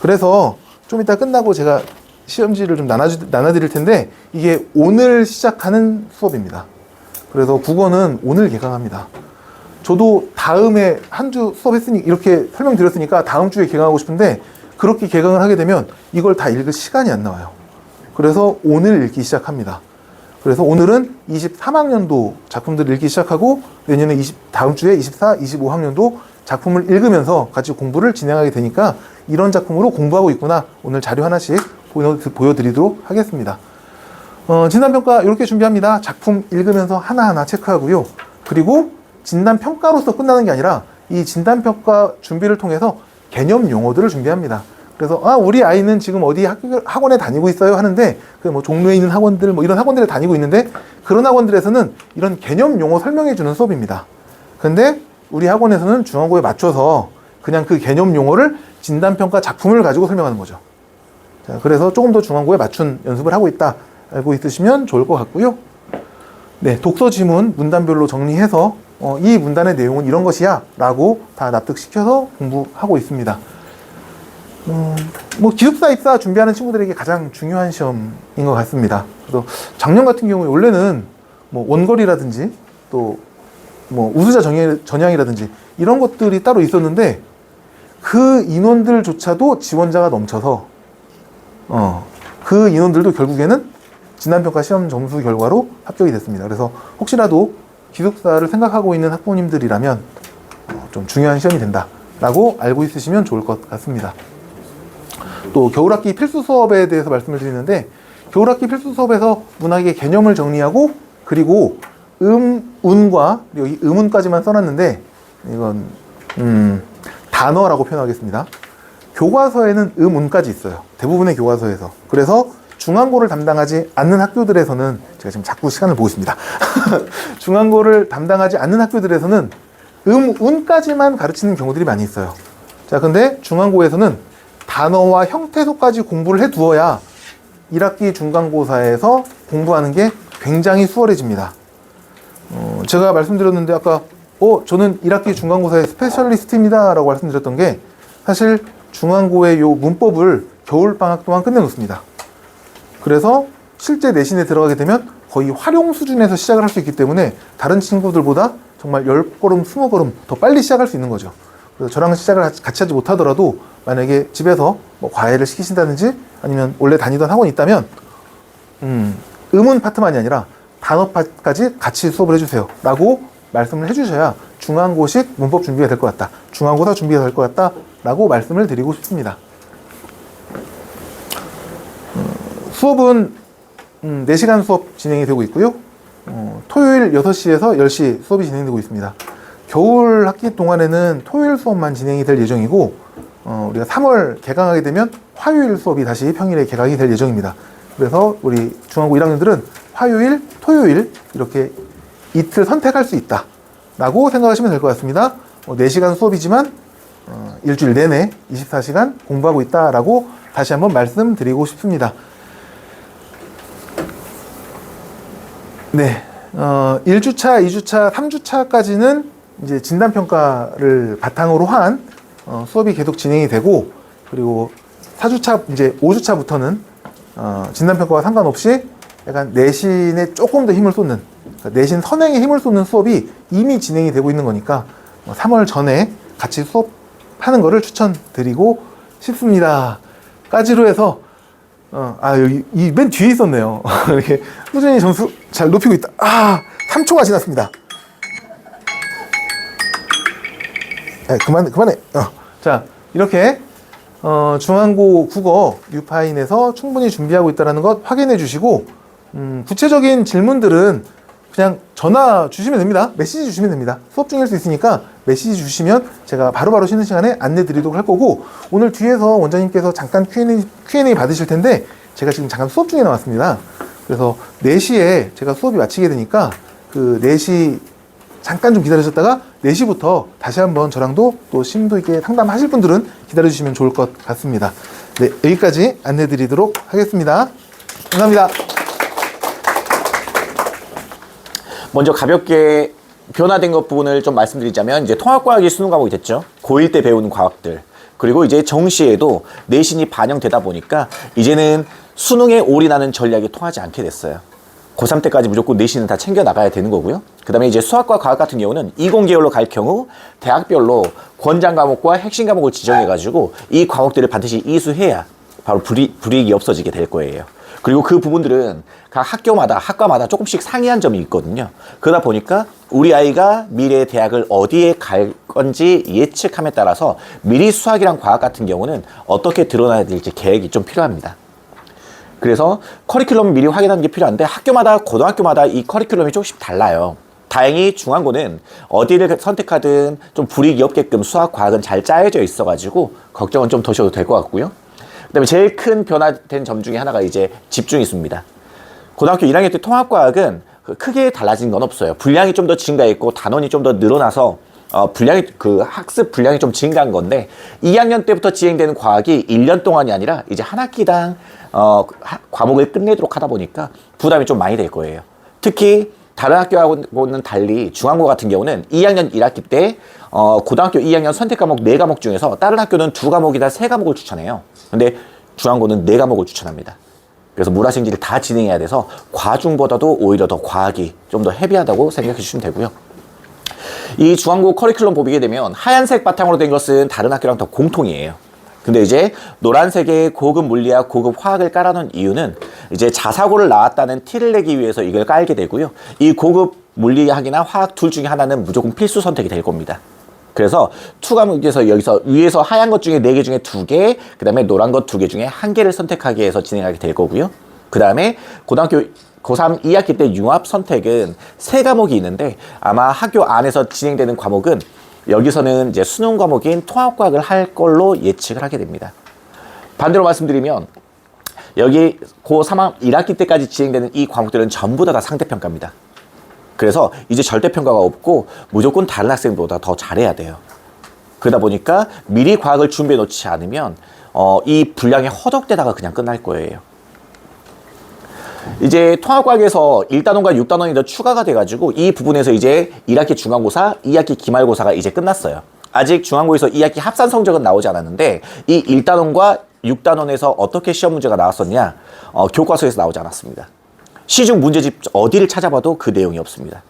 그래서 좀 이따 끝나고 제가 시험지를 좀 나눠드릴 텐데 이게 오늘 시작하는 수업입니다. 그래서 국어는 오늘 개강합니다. 저도 다음에 한 주 수업했으니 이렇게 설명드렸으니까 다음 주에 개강하고 싶은데 그렇게 개강을 하게 되면 이걸 다 읽을 시간이 안 나와요. 그래서 오늘 읽기 시작합니다. 그래서 오늘은 23학년도 작품들을 읽기 시작하고 내년에 다음 주에 24, 25학년도 작품을 읽으면서 같이 공부를 진행하게 되니까 이런 작품으로 공부하고 있구나. 오늘 자료 하나씩 보여드리도록 하겠습니다. 진단평가 이렇게 준비합니다. 작품 읽으면서 하나하나 체크하고요. 그리고 진단평가로서 끝나는 게 아니라 이 진단평가 준비를 통해서 개념 용어들을 준비합니다. 그래서 우리 아이는 지금 어디 학원에 다니고 있어요 하는데 그 뭐 종로에 있는 학원들 뭐 이런 학원들에 다니고 있는데 그런 학원들에서는 이런 개념 용어 설명해 주는 수업입니다. 근데 우리 학원에서는 중앙고에 맞춰서 그냥 그 개념 용어를 진단평가 작품을 가지고 설명하는 거죠. 자, 그래서 조금 더 중앙고에 맞춘 연습을 하고 있다 알고 있으시면 좋을 것 같고요. 네, 독서 지문 문단별로 정리해서 이 문단의 내용은 이런 것이야 라고 다 납득시켜서 공부하고 있습니다. 뭐 기숙사 입사 준비하는 친구들에게 가장 중요한 시험인 것 같습니다. 그래서 작년 같은 경우에 원래는 뭐 원거리라든지 또 뭐 우수자 전형이라든지 이런 것들이 따로 있었는데 그 인원들조차도 지원자가 넘쳐서 그 인원들도 결국에는 진단평가 시험 점수 결과로 합격이 됐습니다. 그래서 혹시라도 기숙사를 생각하고 있는 학부모님들이라면 좀 중요한 시험이 된다라고 알고 있으시면 좋을 것 같습니다. 또 겨울학기 필수 수업에 대해서 말씀을 드리는데, 겨울학기 필수 수업에서 문학의 개념을 정리하고, 그리고 운과 여기 음운까지만 써놨는데, 이건 단어라고 표현하겠습니다. 교과서에는 운까지 있어요. 대부분의 교과서에서. 그래서 중앙고를 담당하지 않는 학교들에서는, 제가 지금 자꾸 시간을 보고 있습니다. 중앙고를 담당하지 않는 학교들에서는 운까지만 가르치는 경우들이 많이 있어요. 자, 근데 중앙고에서는 단어와 형태소까지 공부를 해 두어야 1학기 중간고사에서 공부하는 게 굉장히 수월해집니다. 제가 말씀드렸는데 아까 저는 1학기 중간고사의 스페셜리스트입니다 라고 말씀드렸던 게, 사실 중간고의 요 문법을 겨울방학 동안 끝내놓습니다. 그래서 실제 내신에 들어가게 되면 거의 활용 수준에서 시작을 할 수 있기 때문에 다른 친구들보다 정말 10걸음, 20걸음 더 빨리 시작할 수 있는 거죠. 그래서 저랑 시작을 같이 하지 못하더라도 만약에 집에서 뭐 과외를 시키신다든지 아니면 원래 다니던 학원이 있다면 음운 파트만이 아니라 단어 파트까지 같이 수업을 해주세요 라고 말씀을 해주셔야 중간고식 문법 준비가 될 것 같다, 중간고사 준비가 될 것 같다 라고 말씀을 드리고 싶습니다. 수업은 4시간 수업 진행이 되고 있고요. 토요일 6시에서 10시 수업이 진행되고 있습니다. 겨울 학기 동안에는 토요일 수업만 진행이 될 예정이고, 우리가 3월 개강하게 되면 화요일 수업이 다시 평일에 개강이 될 예정입니다. 그래서 우리 중앙고 1학년들은 화요일, 토요일 이렇게 이틀 선택할 수 있다 라고 생각하시면 될 것 같습니다. 4시간 수업이지만 일주일 내내 24시간 공부하고 있다 라고 다시 한번 말씀드리고 싶습니다. 네, 1주차, 2주차, 3주차까지는 이제 진단평가를 바탕으로 한 수업이 계속 진행이 되고, 그리고 4주차, 이제 5주차부터는 진단평가와 상관없이 약간 내신에 조금 더 힘을 쏟는, 그러니까 내신 선행에 힘을 쏟는 수업이 이미 진행이 되고 있는 거니까 3월 전에 같이 수업하는 거를 추천드리고 싶습니다. 까지로 해서 여기 이 맨 뒤에 있었네요. 이렇게 꾸준히 점수 잘 높이고 있다. 3초가 지났습니다. 그만해. 자, 이렇게 중앙고 국어 뉴파인에서 충분히 준비하고 있다는 것 확인해 주시고, 구체적인 질문들은 그냥 전화 주시면 됩니다. 메시지 주시면 됩니다. 수업 중일 수 있으니까 메시지 주시면 제가 바로바로 쉬는 시간에 안내 드리도록 할 거고, 오늘 뒤에서 원장님께서 잠깐 Q&A 받으실 텐데 제가 지금 잠깐 수업 중에 나왔습니다. 그래서 4시에 제가 수업이 마치게 되니까 그 4시 잠깐 좀 기다리셨다가 4시부터 다시 한번 저랑도 또 심도 있게 상담하실 분들은 기다려주시면 좋을 것 같습니다. 네, 여기까지 안내 드리도록 하겠습니다. 감사합니다. 먼저 가볍게 변화된 것 부분을 좀 말씀드리자면, 이제 통합과학이 수능 과목이 됐죠. 고1 때 배우는 과학들. 그리고 이제 정시에도 내신이 반영되다 보니까 이제는 수능에 올인하는 전략이 통하지 않게 됐어요. 고3 때까지 무조건 내신은 다 챙겨 나가야 되는 거고요. 그 다음에 이제 수학과 과학 같은 경우는 이공계열로 갈 경우 대학별로 권장 과목과 핵심 과목을 지정해가지고 이 과목들을 반드시 이수해야 바로 불이익이 없어지게 될 거예요. 그리고 그 부분들은 각 학교마다, 학과마다 조금씩 상이한 점이 있거든요. 그러다 보니까 우리 아이가 미래의 대학을 어디에 갈 건지 예측함에 따라서 미리 수학이랑 과학 같은 경우는 어떻게 드러나야 될지 계획이 좀 필요합니다. 그래서 커리큘럼 미리 확인하는 게 필요한데, 학교마다, 고등학교마다 이 커리큘럼이 조금씩 달라요. 다행히 중앙고는 어디를 선택하든 좀 불이익이 없게끔 수학, 과학은 잘 짜여져 있어가지고 걱정은 좀 더셔도 될 것 같고요. 그 다음에 제일 큰 변화된 점 중에 하나가 이제 집중이수입니다. 고등학교 1학년 때 통합과학은 크게 달라진 건 없어요. 분량이 좀 더 증가했고 단원이 좀 더 늘어나서 학습 분량이 좀 증가한 건데, 2학년 때부터 진행되는 과학이 1년 동안이 아니라 이제 한 학기당 과목을 끝내도록 하다 보니까 부담이 좀 많이 될 거예요. 특히 다른 학교하고는 달리 중앙고 같은 경우는 2학년 1학기 때 고등학교 2학년 선택 과목 4과목 중에서 다른 학교는 2과목이나 3과목을 추천해요. 근데 중앙고는 4과목을 추천합니다. 그래서 물화생지를 다 진행해야 돼서 과중보다도 오히려 더 과학이 좀 더 헤비하다고 생각해 주시면 되고요. 이 중앙고 커리큘럼 보게 되면 하얀색 바탕으로 된 것은 다른 학교랑 더 공통이에요. 근데 이제 노란색의 고급 물리학, 고급 화학을 깔아놓은 이유는 이제 자사고를 나왔다는 티를 내기 위해서 이걸 깔게 되고요. 이 고급 물리학이나 화학 둘 중에 하나는 무조건 필수 선택이 될 겁니다. 그래서 투 과목에서 여기서 위에서 하얀 것 중에 4개 중에 2개, 그 다음에 노란 것 2개 중에 1개를 선택하게 해서 진행하게 될 거고요. 그 다음에 고등학교 고3 2학기 때 융합 선택은 3과목이 있는데 아마 학교 안에서 진행되는 과목은 여기서는 이제 수능 과목인 통합과학을 할 걸로 예측을 하게 됩니다. 반대로 말씀드리면 여기 고3 1학기 때까지 진행되는 이 과목들은 전부 다 상대평가입니다. 그래서 이제 절대평가가 없고 무조건 다른 학생보다 더 잘해야 돼요. 그러다 보니까 미리 과학을 준비해 놓지 않으면 이 분량이 허덕대다가 그냥 끝날 거예요. 이제 통합과학에서 1단원과 6단원이 더 추가가 돼가지고 이 부분에서 이제 1학기 중간고사, 2학기 기말고사가 이제 끝났어요. 아직 중간고에서 2학기 합산 성적은 나오지 않았는데 이 1단원과 6단원에서 어떻게 시험 문제가 나왔었냐, 교과서에서 나오지 않았습니다. 시중 문제집 어디를 찾아봐도 그 내용이 없습니다.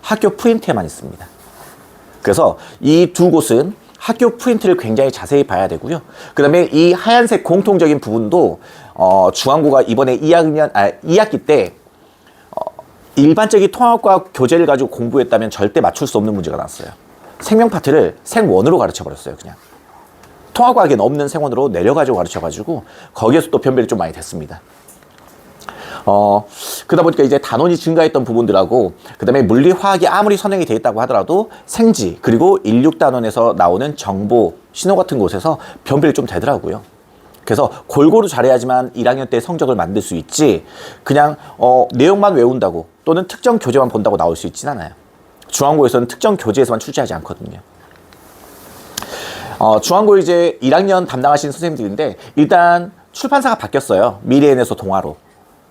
학교 프린트에만 있습니다. 그래서 이 두 곳은 학교 프린트를 굉장히 자세히 봐야 되고요. 그 다음에 이 하얀색 공통적인 부분도 중앙고가 이번에 2학기 때 일반적인 통합과학 교재를 가지고 공부했다면 절대 맞출 수 없는 문제가 나왔어요. 생명 파트를 생원으로 가르쳐버렸어요. 그냥 통합과학에는 없는 생원으로 내려가지고 가르쳐가지고 거기에서 또 변별이 좀 많이 됐습니다. 그러다 보니까 이제 단원이 증가했던 부분들하고 그 다음에 물리, 화학이 아무리 선행이 되어 있다고 하더라도 생지 그리고 1, 6단원에서 나오는 정보, 신호 같은 곳에서 변별이 좀 되더라고요. 그래서 골고루 잘해야지만 1학년 때 성적을 만들 수 있지 그냥 내용만 외운다고 또는 특정 교재만 본다고 나올 수 있진 않아요. 중앙고에서는 특정 교재에서만 출제하지 않거든요. 중앙고 이제 1학년 담당하시는 선생님들인데 일단 출판사가 바뀌었어요. 미래엔에서 동아로.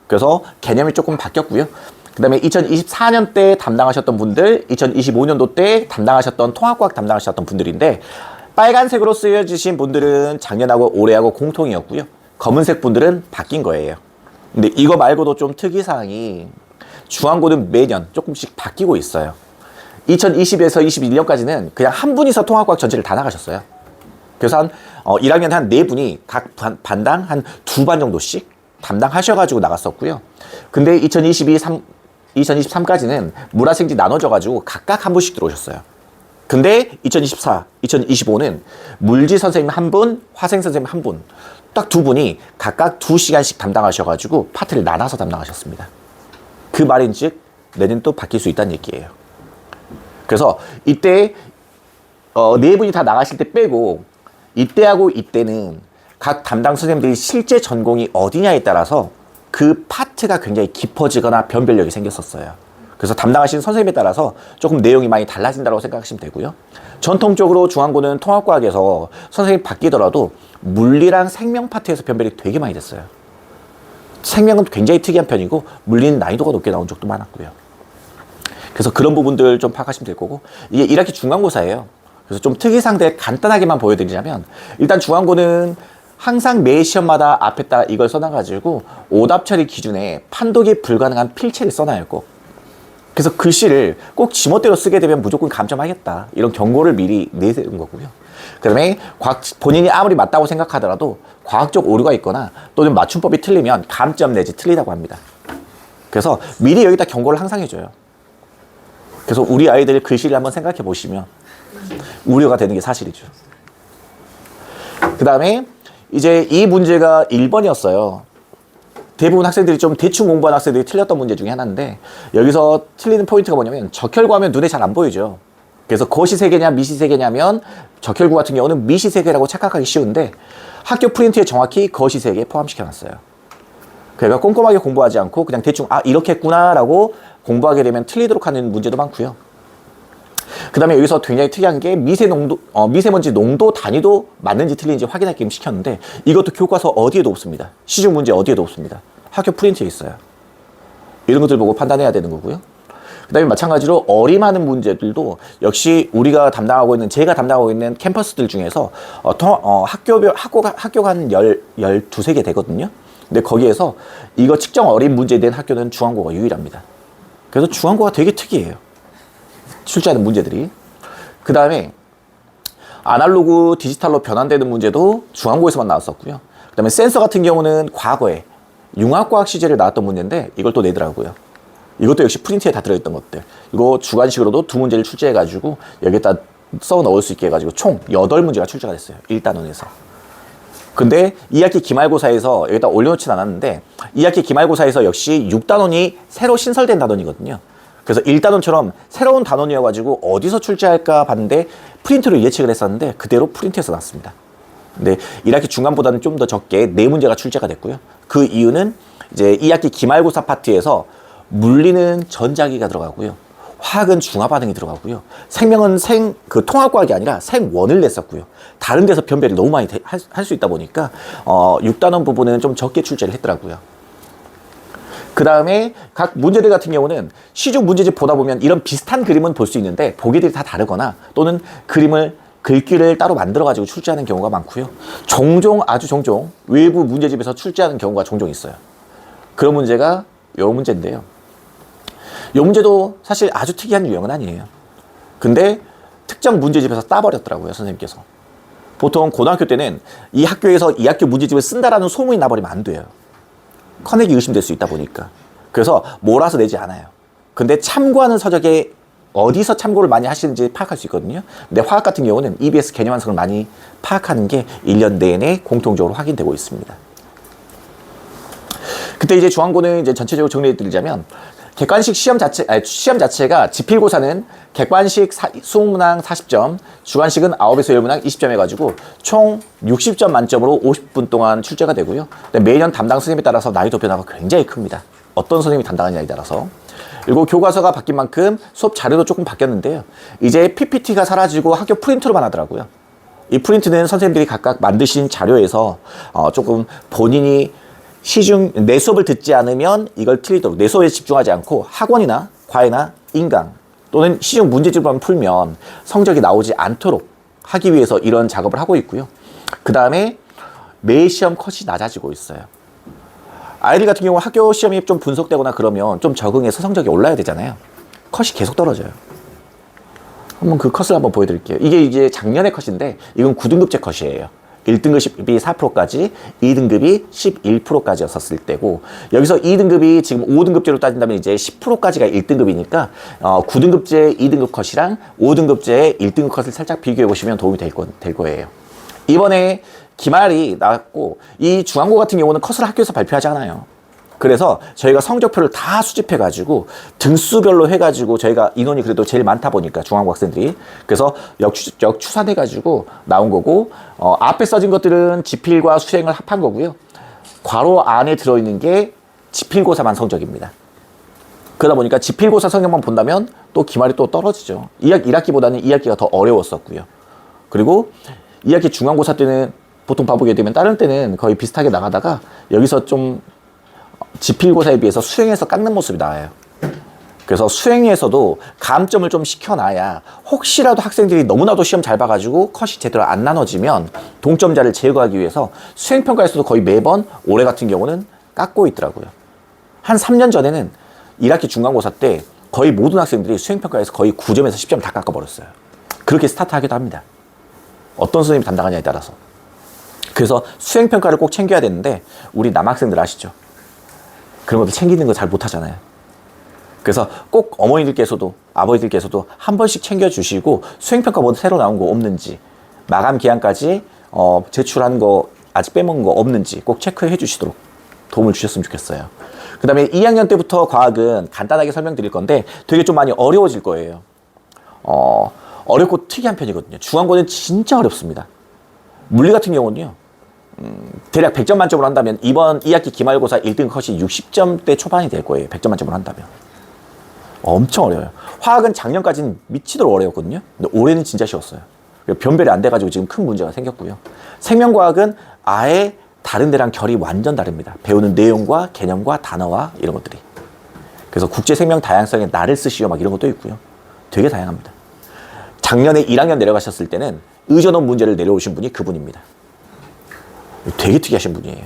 그래서 개념이 조금 바뀌었고요. 그 다음에 2024년 때 담당하셨던 분들, 2025년도 때 담당하셨던 통합과학 담당하셨던 분들인데 빨간색으로 쓰여지신 분들은 작년하고 올해하고 공통이었고요. 검은색 분들은 바뀐 거예요. 근데 이거 말고도 좀 특이사항이 중앙고는 매년 조금씩 바뀌고 있어요. 2020에서 21년까지는 그냥 한 분이서 통합과학 전체를 다 나가셨어요. 그래서 한 1학년 한 4분이 각 반당 한 2반 정도씩 담당하셔가지고 나갔었고요. 근데 2023까지는 물화생지 나눠져가지고 각각 한 분씩 들어오셨어요. 근데 2024, 2025는 물질 선생님 한 분, 화생 선생님 한 분, 딱 2분이 각각 2시간씩 담당하셔가지고 파트를 나눠서 담당하셨습니다. 그 말인즉 내년 또 바뀔 수 있다는 얘기예요. 그래서 이때 4분이 다 나가실 때 빼고 이때하고 이때는 각 담당 선생님들이 실제 전공이 어디냐에 따라서 그 파트가 굉장히 깊어지거나 변별력이 생겼었어요. 그래서 담당하시는 선생님에 따라서 조금 내용이 많이 달라진다고 생각하시면 되고요. 전통적으로 중앙고는 통합과학에서 선생님이 바뀌더라도 물리랑 생명 파트에서 변별이 되게 많이 됐어요. 생명은 굉장히 특이한 편이고 물리는 난이도가 높게 나온 적도 많았고요. 그래서 그런 부분들 좀 파악하시면 될 거고 이게 1학기 중간고사예요. 그래서 좀 특이사항들 간단하게만 보여드리자면 일단 중앙고는 항상 매 시험마다 앞에다가 이걸 써놔가지고 오답 처리 기준에 판독이 불가능한 필체를 써놔요. 꼭. 그래서 글씨를 꼭 지멋대로 쓰게 되면 무조건 감점하겠다 이런 경고를 미리 내세운 거고요. 그 다음에 본인이 아무리 맞다고 생각하더라도 과학적 오류가 있거나 또는 맞춤법이 틀리면 감점 내지 틀리다고 합니다. 그래서 미리 여기다 경고를 항상 해줘요. 그래서 우리 아이들 글씨를 한번 생각해 보시면 우려가 되는 게 사실이죠. 그 다음에 이제 이 문제가 1번이었어요. 대부분 학생들이 좀 대충 공부한 학생들이 틀렸던 문제 중에 하나인데 여기서 틀리는 포인트가 뭐냐면 적혈구 하면 눈에 잘 안 보이죠. 그래서 거시세계냐 미시세계냐면 적혈구 같은 경우는 미시세계라고 착각하기 쉬운데 학교 프린트에 정확히 거시세계에 포함시켜놨어요. 그러니까 꼼꼼하게 공부하지 않고 그냥 대충 이렇게 했구나라고 공부하게 되면 틀리도록 하는 문제도 많고요. 그 다음에 여기서 굉장히 특이한 게 미세먼지 농도 단위도 맞는지 틀린지 확인하기 시켰는데 이것도 교과서 어디에도 없습니다. 시중 문제 어디에도 없습니다. 학교 프린트에 있어요. 이런 것들 보고 판단해야 되는 거고요. 그 다음에 마찬가지로 어림하는 문제들도 역시 우리가 담당하고 있는 제가 담당하고 있는 캠퍼스들 중에서 학교가 한 12개 되거든요. 근데 거기에서 이거 측정 어림 문제에 대한 학교는 중앙고가 유일합니다. 그래서 중앙고가 되게 특이해요. 출제하는 문제들이. 그 다음에 아날로그 디지털로 변환되는 문제도 중앙고에서만 나왔었고요. 그 다음에 센서 같은 경우는 과거에 융합과학 시제를 나왔던 문제인데 이걸 또 내더라고요. 이것도 역시 프린트에 다 들어있던 것들. 이거 주관식으로도 2문제를 출제해가지고 여기에다 써 넣을 수 있게 해가지고 총 8문제가 출제가 됐어요. 1단원에서. 근데 2학기 기말고사에서 여기다 올려놓진 않았는데 2학기 기말고사에서 역시 6단원이 새로 신설된 단원이거든요. 그래서 1단원처럼 새로운 단원이어가지고 어디서 출제할까 봤는데 프린트로 예측을 했었는데 그대로 프린트해서 나왔습니다. 근데 1학기 중간보다는 좀 더 적게 4문제가 출제가 됐고요. 그 이유는 이제 2학기 기말고사 파트에서 물리는 전자기가 들어가고요. 화학은 중화반응이 들어가고요. 생명은 통합과학이 아니라 생원을 냈었고요. 다른 데서 변별이 너무 많이 할 수 있다 보니까 6단원 부분은 좀 적게 출제를 했더라고요. 그 다음에 각 문제들 같은 경우는 시중 문제집 보다 보면 이런 비슷한 그림은 볼 수 있는데 보기들이 다 다르거나 또는 글귀를 따로 만들어가지고 출제하는 경우가 많고요. 아주 종종 외부 문제집에서 출제하는 경우가 종종 있어요. 그런 문제가 이 문제인데요. 이 문제도 사실 아주 특이한 유형은 아니에요. 근데 특정 문제집에서 따버렸더라고요, 선생님께서. 보통 고등학교 때는 이 학교에서 이 학교 문제집을 쓴다라는 소문이 나버리면 안 돼요. 커넥이 의심될 수 있다 보니까. 그래서 몰아서 내지 않아요. 근데 참고하는 서적에 어디서 참고를 많이 하시는지 파악할 수 있거든요. 근데 화학 같은 경우는 EBS 개념 완성을 많이 파악하는 게 1년 내내 공통적으로 확인되고 있습니다. 그때 이제 중앙고는 이제 전체적으로 정리해 드리자면 객관식 시험 자체가 지필고사는 객관식 수문항 40점, 주관식은 9에서 10문항 20점 해가지고 총 60점 만점으로 50분 동안 출제가 되고요. 매년 담당 선생님에 따라서 난이도 변화가 굉장히 큽니다. 어떤 선생님이 담당하느냐에 따라서. 그리고 교과서가 바뀐 만큼 수업 자료도 조금 바뀌었는데요. 이제 PPT가 사라지고 학교 프린트로만 하더라고요. 이 프린트는 선생님들이 각각 만드신 자료에서 조금 본인이 내 수업을 듣지 않으면 이걸 틀리도록 내 수업에 집중하지 않고 학원이나 과외나 인강 또는 시중 문제집만 풀면 성적이 나오지 않도록 하기 위해서 이런 작업을 하고 있고요. 그 다음에 매 시험 컷이 낮아지고 있어요. 아이들 같은 경우 학교 시험이 좀 분석되거나 그러면 좀 적응해서 성적이 올라야 되잖아요. 컷이 계속 떨어져요. 한번 그 컷을 한번 보여드릴게요. 이게 이제 작년의 컷인데 이건 9등급제 컷이에요. 1등급이 4%까지, 2등급이 11%까지였었을 때고, 여기서 2등급이 지금 5등급제로 따진다면 이제 10%까지가 1등급이니까, 9등급제 2등급 컷이랑 5등급제의 1등급 컷을 살짝 비교해 보시면 도움이 될 거예요. 이번에 기말이 나왔고, 이 중앙고 같은 경우는 컷을 학교에서 발표하지 않아요. 그래서 저희가 성적표를 다 수집해가지고 등수별로 해가지고 저희가 인원이 그래도 제일 많다 보니까 중앙고 학생들이 그래서 역추산해가지고 나온 거고 앞에 써진 것들은 지필과 수행을 합한 거고요. 괄호 안에 들어있는 게 지필고사만 성적입니다. 그러다 보니까 지필고사 성적만 본다면 또 기말이 또 떨어지죠. 1학기보다는 2학기가 더 어려웠었고요. 그리고 2학기 중간고사 때는 보통 봐보게 되면 다른 때는 거의 비슷하게 나가다가 여기서 좀 지필고사에 비해서 수행에서 깎는 모습이 나와요. 그래서 수행에서도 감점을 좀 시켜놔야 혹시라도 학생들이 너무나도 시험 잘 봐가지고 컷이 제대로 안 나눠지면 동점자를 제거하기 위해서 수행평가에서도 거의 매번 올해 같은 경우는 깎고 있더라고요. 한 3년 전에는 1학기 중간고사 때 거의 모든 학생들이 수행평가에서 거의 9점에서 10점 다 깎아버렸어요. 그렇게 스타트하기도 합니다. 어떤 선생님이 담당하냐에 따라서. 그래서 수행평가를 꼭 챙겨야 되는데 우리 남학생들 아시죠? 그런 것도 챙기는 거 잘 못하잖아요. 그래서 꼭 어머니들께서도 아버지들께서도 한 번씩 챙겨주시고 수행평가 뭐 새로 나온 거 없는지 마감 기한까지 제출한 거 아직 빼먹은 거 없는지 꼭 체크해 주시도록 도움을 주셨으면 좋겠어요. 그 다음에 2학년 때부터 과학은 간단하게 설명드릴 건데 되게 좀 많이 어려워질 거예요. 어렵고 특이한 편이거든요. 중앙고는 진짜 어렵습니다. 물리 같은 경우는요. 대략 100점 만점으로 한다면 이번 2학기 기말고사 1등 컷이 60점대 초반이 될 거예요. 100점 만점으로 한다면. 엄청 어려워요. 화학은 작년까지는 미치도록 어려웠거든요. 근데 올해는 진짜 쉬웠어요. 변별이 안 돼가지고 지금 큰 문제가 생겼고요. 생명과학은 아예 다른 데랑 결이 완전 다릅니다. 배우는 내용과 개념과 단어와 이런 것들이. 그래서 국제생명 다양성의 날을 쓰시오 막 이런 것도 있고요. 되게 다양합니다. 작년에 1학년 내려가셨을 때는 의전원 문제를 내려오신 분이 그분입니다. 되게 특이하신 분이에요.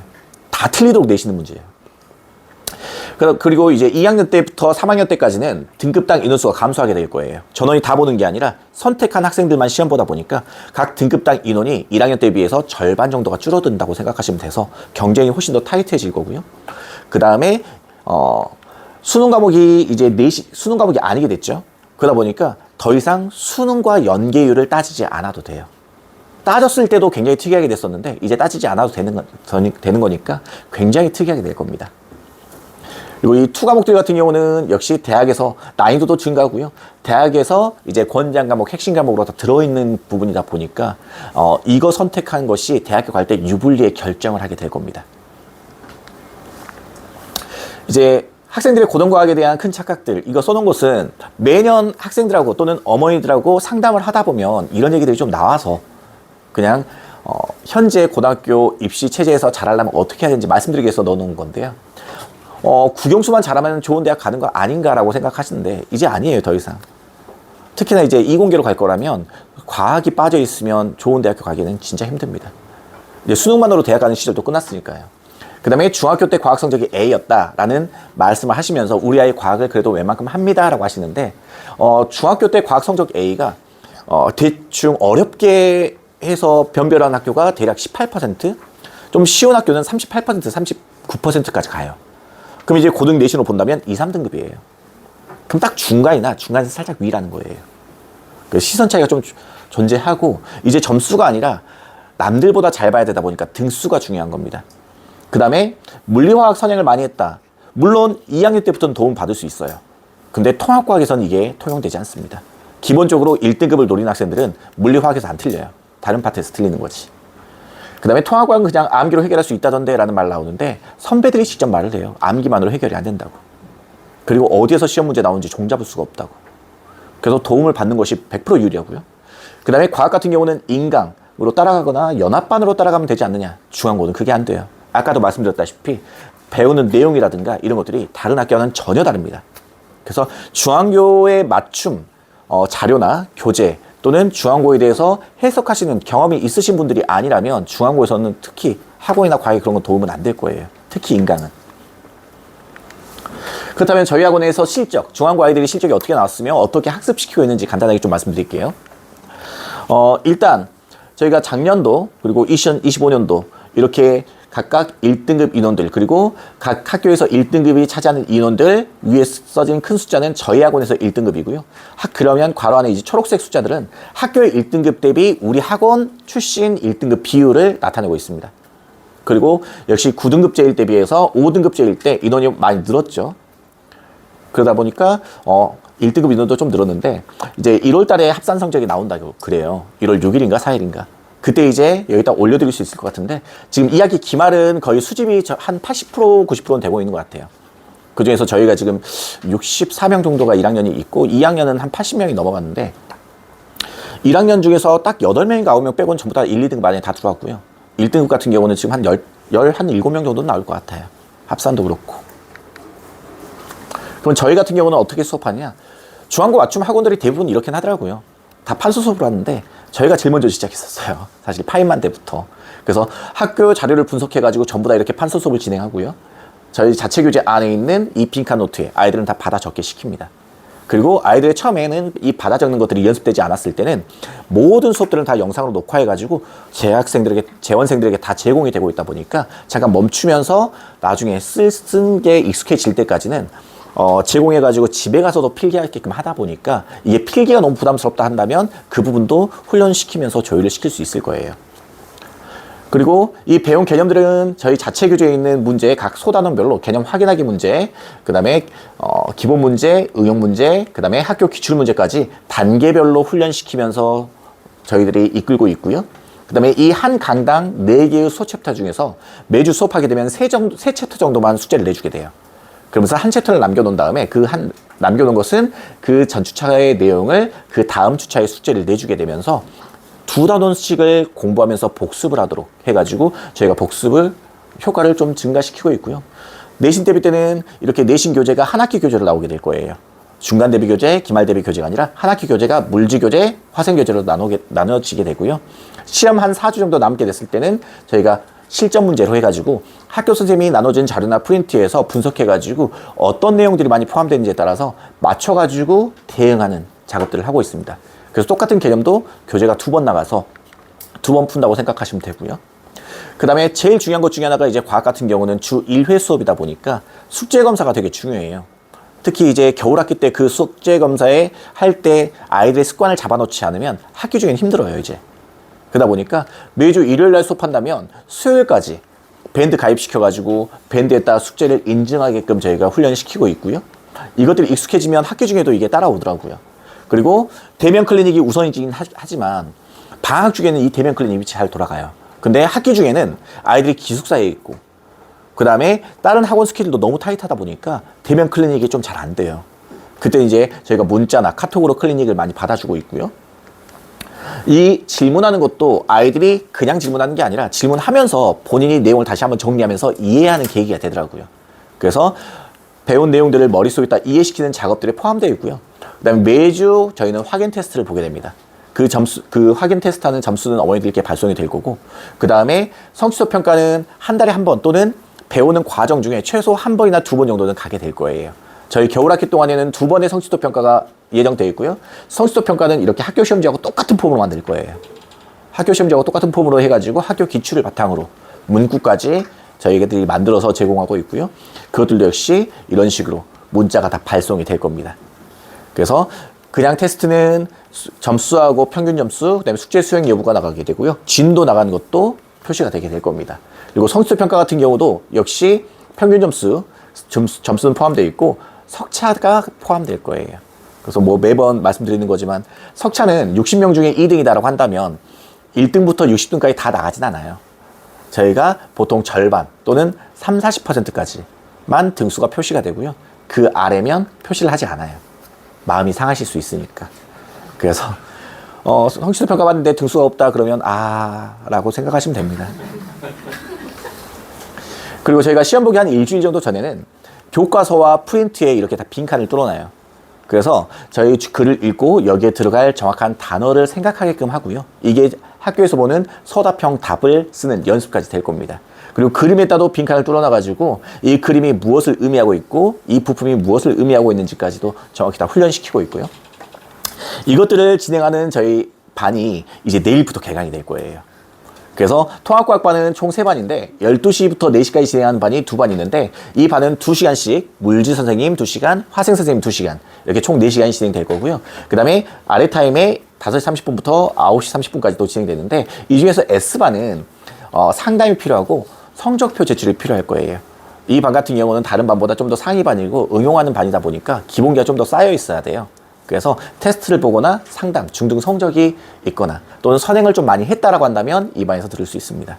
다 틀리도록 내시는 문제예요. 그리고 이제 2학년 때부터 3학년 때까지는 등급당 인원수가 감소하게 될 거예요. 전원이 다 보는 게 아니라 선택한 학생들만 시험 보다 보니까 각 등급당 인원이 1학년 때에 비해서 절반 정도가 줄어든다고 생각하시면 돼서 경쟁이 훨씬 더 타이트해질 거고요. 그 다음에 수능 과목이 이제 수능 과목이 아니게 됐죠. 그러다 보니까 더 이상 수능과 연계율을 따지지 않아도 돼요. 따졌을 때도 굉장히 특이하게 됐었는데 이제 따지지 않아도 되는 거니까 굉장히 특이하게 될 겁니다. 그리고 이 투 과목들 같은 경우는 역시 대학에서 난이도도 증가하고요. 대학에서 이제 권장 과목, 핵심 과목으로 다 들어있는 부분이다 보니까 이거 선택한 것이 대학교 갈 때 유불리의 결정을 하게 될 겁니다. 이제 학생들의 고등과학에 대한 큰 착각들, 이거 써놓은 것은 매년 학생들하고 또는 어머니들하고 상담을 하다 보면 이런 얘기들이 좀 나와서 그냥 현재 고등학교 입시 체제에서 잘하려면 어떻게 해야 되는지 말씀드리기 위해서 넣어놓은 건데요. 국영수만 잘하면 좋은 대학 가는 거 아닌가라고 생각하시는데 이제 아니에요, 더 이상. 특히나 이제 이공계로 갈 거라면 과학이 빠져 있으면 좋은 대학교 가기는 진짜 힘듭니다. 이제 수능만으로 대학 가는 시절도 끝났으니까요. 그 다음에 중학교 때 과학 성적이 A였다라는 말씀을 하시면서 우리 아이 과학을 그래도 웬만큼 합니다라고 하시는데 중학교 때 과학 성적 A가 대충 어렵게 해서 변별한 학교가 대략 18%, 좀 쉬운 학교는 38%, 39%까지 가요. 그럼 이제 고등 내신으로 본다면 2, 3등급이에요. 그럼 딱 중간에서 살짝 위라는 거예요. 그 시선 차이가 좀 존재하고 이제 점수가 아니라 남들보다 잘 봐야 되다 보니까 등수가 중요한 겁니다. 그 다음에 물리화학 선행을 많이 했다. 물론 2학년 때부터는 도움 받을 수 있어요. 근데 통합과학에서는 이게 통용되지 않습니다. 기본적으로 1등급을 노린 학생들은 물리화학에서 안 틀려요. 다른 파트에서 틀리는 거지. 그 다음에 통합과학은 그냥 암기로 해결할 수 있다던데 라는 말 나오는데 선배들이 직접 말을 해요. 암기만으로 해결이 안 된다고. 그리고 어디에서 시험 문제 나오는지 종잡을 수가 없다고. 그래서 도움을 받는 것이 100% 유리하고요. 그 다음에 과학 같은 경우는 인강으로 따라가거나 연합반으로 따라가면 되지 않느냐. 중앙고는 그게 안 돼요. 아까도 말씀드렸다시피 배우는 내용이라든가 이런 것들이 다른 학교와는 전혀 다릅니다. 그래서 중앙고에 맞춤 자료나 교재 또는 중앙고에 대해서 해석하시는 경험이 있으신 분들이 아니라면 중앙고에서는 특히 학원이나 과외 그런 건 도움은 안 될 거예요. 특히 인강은. 그렇다면 저희 학원에서 실적, 중앙고 아이들이 실적이 어떻게 나왔으며 어떻게 학습시키고 있는지 간단하게 좀 말씀드릴게요. 일단 저희가 작년도 그리고 2025년도 이렇게 각각 1등급 인원들 그리고 각 학교에서 1등급이 차지하는 인원들 위에 써진 큰 숫자는 저희 학원에서 1등급이고요. 그러면 괄호 안에 이제 초록색 숫자들은 학교의 1등급 대비 우리 학원 출신 1등급 비율을 나타내고 있습니다. 그리고 역시 9등급제일 대비해서 5등급제일 때 인원이 많이 늘었죠. 그러다 보니까 1등급 인원도 좀 늘었는데 이제 1월 달에 합산 성적이 나온다고 그래요. 1월 6일인가 4일인가. 그때 이제 여기다 올려드릴 수 있을 것 같은데 지금 2학기 기말은 거의 수집이 한 80%, 90%는 되고 있는 것 같아요. 그중에서 저희가 지금 64명 정도가 1학년이 있고 2학년은 한 80명이 넘어갔는데 1학년 중에서 딱 8명인가 9명 빼고는 전부 다 1, 2등급 안에 다 들어왔고요. 1등급 같은 경우는 지금 한 7명 정도는 나올 것 같아요. 합산도 그렇고. 그럼 저희 같은 경우는 어떻게 수업하냐? 중앙고 맞춤 학원들이 대부분 이렇게 하더라고요. 다 판수 수업을 하는데 저희가 제일 먼저 시작했었어요. 사실 파인만 때부터. 그래서 학교 자료를 분석해가지고 전부 다 이렇게 판수 수업을 진행하고요. 저희 자체 교재 안에 있는 이 빈칸 노트에 아이들은 다 받아 적게 시킵니다. 그리고 아이들의 처음에는 이 받아 적는 것들이 연습되지 않았을 때는 모든 수업들은 다 영상으로 녹화해가지고 재원생들에게 다 제공이 되고 있다 보니까 잠깐 멈추면서 나중에 쓴 게 익숙해질 때까지는 제공해가지고 집에 가서도 필기하게끔 하다 보니까 이게 필기가 너무 부담스럽다 한다면 그 부분도 훈련시키면서 조율을 시킬 수 있을 거예요. 그리고 이 배운 개념들은 저희 자체 교재에 있는 문제 각 소단원별로 개념 확인하기 문제, 그 다음에 기본 문제, 응용 문제, 그 다음에 학교 기출 문제까지 단계별로 훈련시키면서 저희들이 이끌고 있고요. 그 다음에 이 한 강당 4개의 수업 챕터 중에서 매주 수업하게 되면 3챕터 정도만 숙제를 내주게 돼요. 그러면서 한 챕터를 남겨놓은 다음에 남겨놓은 것은 그 전 주차의 내용을 그 다음 주차의 숙제를 내주게 되면서 2단원씩을 공부하면서 복습을 하도록 해가지고 저희가 복습을 효과를 좀 증가시키고 있고요. 내신 대비 때는 이렇게 내신 교재가 한 학기 교재로 나오게 될 거예요. 중간 대비 교재, 기말 대비 교재가 아니라 한 학기 교재가 물지 교재, 화생 교재로 나눠지게 되고요. 시험 한 4주 정도 남게 됐을 때는 저희가 실전 문제로 해가지고 학교 선생님이 나눠준 자료나 프린트에서 분석해가지고 어떤 내용들이 많이 포함되는지에 따라서 맞춰가지고 대응하는 작업들을 하고 있습니다. 그래서 똑같은 개념도 교재가 2번 나가서 2번 푼다고 생각하시면 되고요. 그 다음에 제일 중요한 것 중에 하나가 이제 과학 같은 경우는 주 1회 수업이다 보니까 숙제 검사가 되게 중요해요. 특히 이제 겨울학기 때 그 숙제 검사에 할 때 아이들의 습관을 잡아놓지 않으면 학기 중엔 힘들어요, 이제. 그러다 보니까 매주 일요일 날 수업한다면 수요일까지 밴드 가입시켜가지고 밴드에다 숙제를 인증하게끔 저희가 훈련시키고 있고요. 이것들이 익숙해지면 학기 중에도 이게 따라오더라고요. 그리고 대면 클리닉이 우선이긴 하지만 방학 중에는 이 대면 클리닉이 잘 돌아가요. 근데 학기 중에는 아이들이 기숙사에 있고 그 다음에 다른 학원 스케줄도 너무 타이트하다 보니까 대면 클리닉이 좀 잘 안 돼요. 그때 이제 저희가 문자나 카톡으로 클리닉을 많이 받아주고 있고요. 이 질문하는 것도 아이들이 그냥 질문하는 게 아니라 질문하면서 본인이 내용을 다시 한번 정리하면서 이해하는 계기가 되더라고요. 그래서 배운 내용들을 머릿속에다 이해시키는 작업들이 포함되어 있고요. 그 다음에 매주 저희는 확인 테스트를 보게 됩니다. 그 확인 테스트 하는 점수는 어머니들께 발송이 될 거고, 그 다음에 성취도 평가는 한 달에 한 번 또는 배우는 과정 중에 최소 한 번이나 두 번 정도는 가게 될 거예요. 저희 겨울학기 동안에는 2번의 성취도 평가가 예정되어 있고요. 성취도 평가는 이렇게 학교 시험지하고 똑같은 폼으로 만들 거예요. 학교 시험지하고 똑같은 폼으로 해가지고 학교 기출을 바탕으로 문구까지 저희들이 만들어서 제공하고 있고요. 그것들도 역시 이런 식으로 문자가 다 발송이 될 겁니다. 그래서 그냥 테스트는 점수하고 평균 점수, 그다음에 숙제 수행 여부가 나가게 되고요. 진도 나가는 것도 표시가 되게 될 겁니다. 그리고 성취도 평가 같은 경우도 역시 평균 점수는 포함되어 있고 석차가 포함될 거예요. 그래서 뭐 매번 말씀드리는 거지만 석차는 60명 중에 2등이다라고 한다면 1등부터 60등까지 다 나가진 않아요. 저희가 보통 절반 또는 30~40%까지만 등수가 표시가 되고요. 그 아래면 표시를 하지 않아요. 마음이 상하실 수 있으니까. 그래서 성취도 평가 받는데 등수가 없다 그러면 라고 생각하시면 됩니다. 그리고 저희가 시험 보기 한 일주일 정도 전에는 교과서와 프린트에 이렇게 다 빈칸을 뚫어놔요. 그래서 저희 글을 읽고 여기에 들어갈 정확한 단어를 생각하게끔 하고요. 이게 학교에서 보는 서답형 답을 쓰는 연습까지 될 겁니다. 그리고 그림에다도 빈칸을 뚫어놔가지고 이 그림이 무엇을 의미하고 있고 이 부품이 무엇을 의미하고 있는지까지도 정확히 다 훈련시키고 있고요. 이것들을 진행하는 저희 반이 이제 내일부터 개강이 될 거예요. 그래서 통합과학반은 총 3반인데 12시부터 4시까지 진행하는 반이 2반 있는데 이 반은 2시간씩 물질 선생님 2시간, 화생 선생님 2시간 이렇게 총 4시간이 진행될 거고요. 그 다음에 아래 타임에 5시 30분부터 9시 30분까지도 진행되는데 이 중에서 S반은 상담이 필요하고 성적표 제출이 필요할 거예요. 이 반 같은 경우는 다른 반보다 좀 더 상위 반이고 응용하는 반이다 보니까 기본기가 좀 더 쌓여 있어야 돼요. 그래서 테스트를 보거나 상담, 중등 성적이 있거나 또는 선행을 좀 많이 했다라고 한다면 이 반에서 들을 수 있습니다.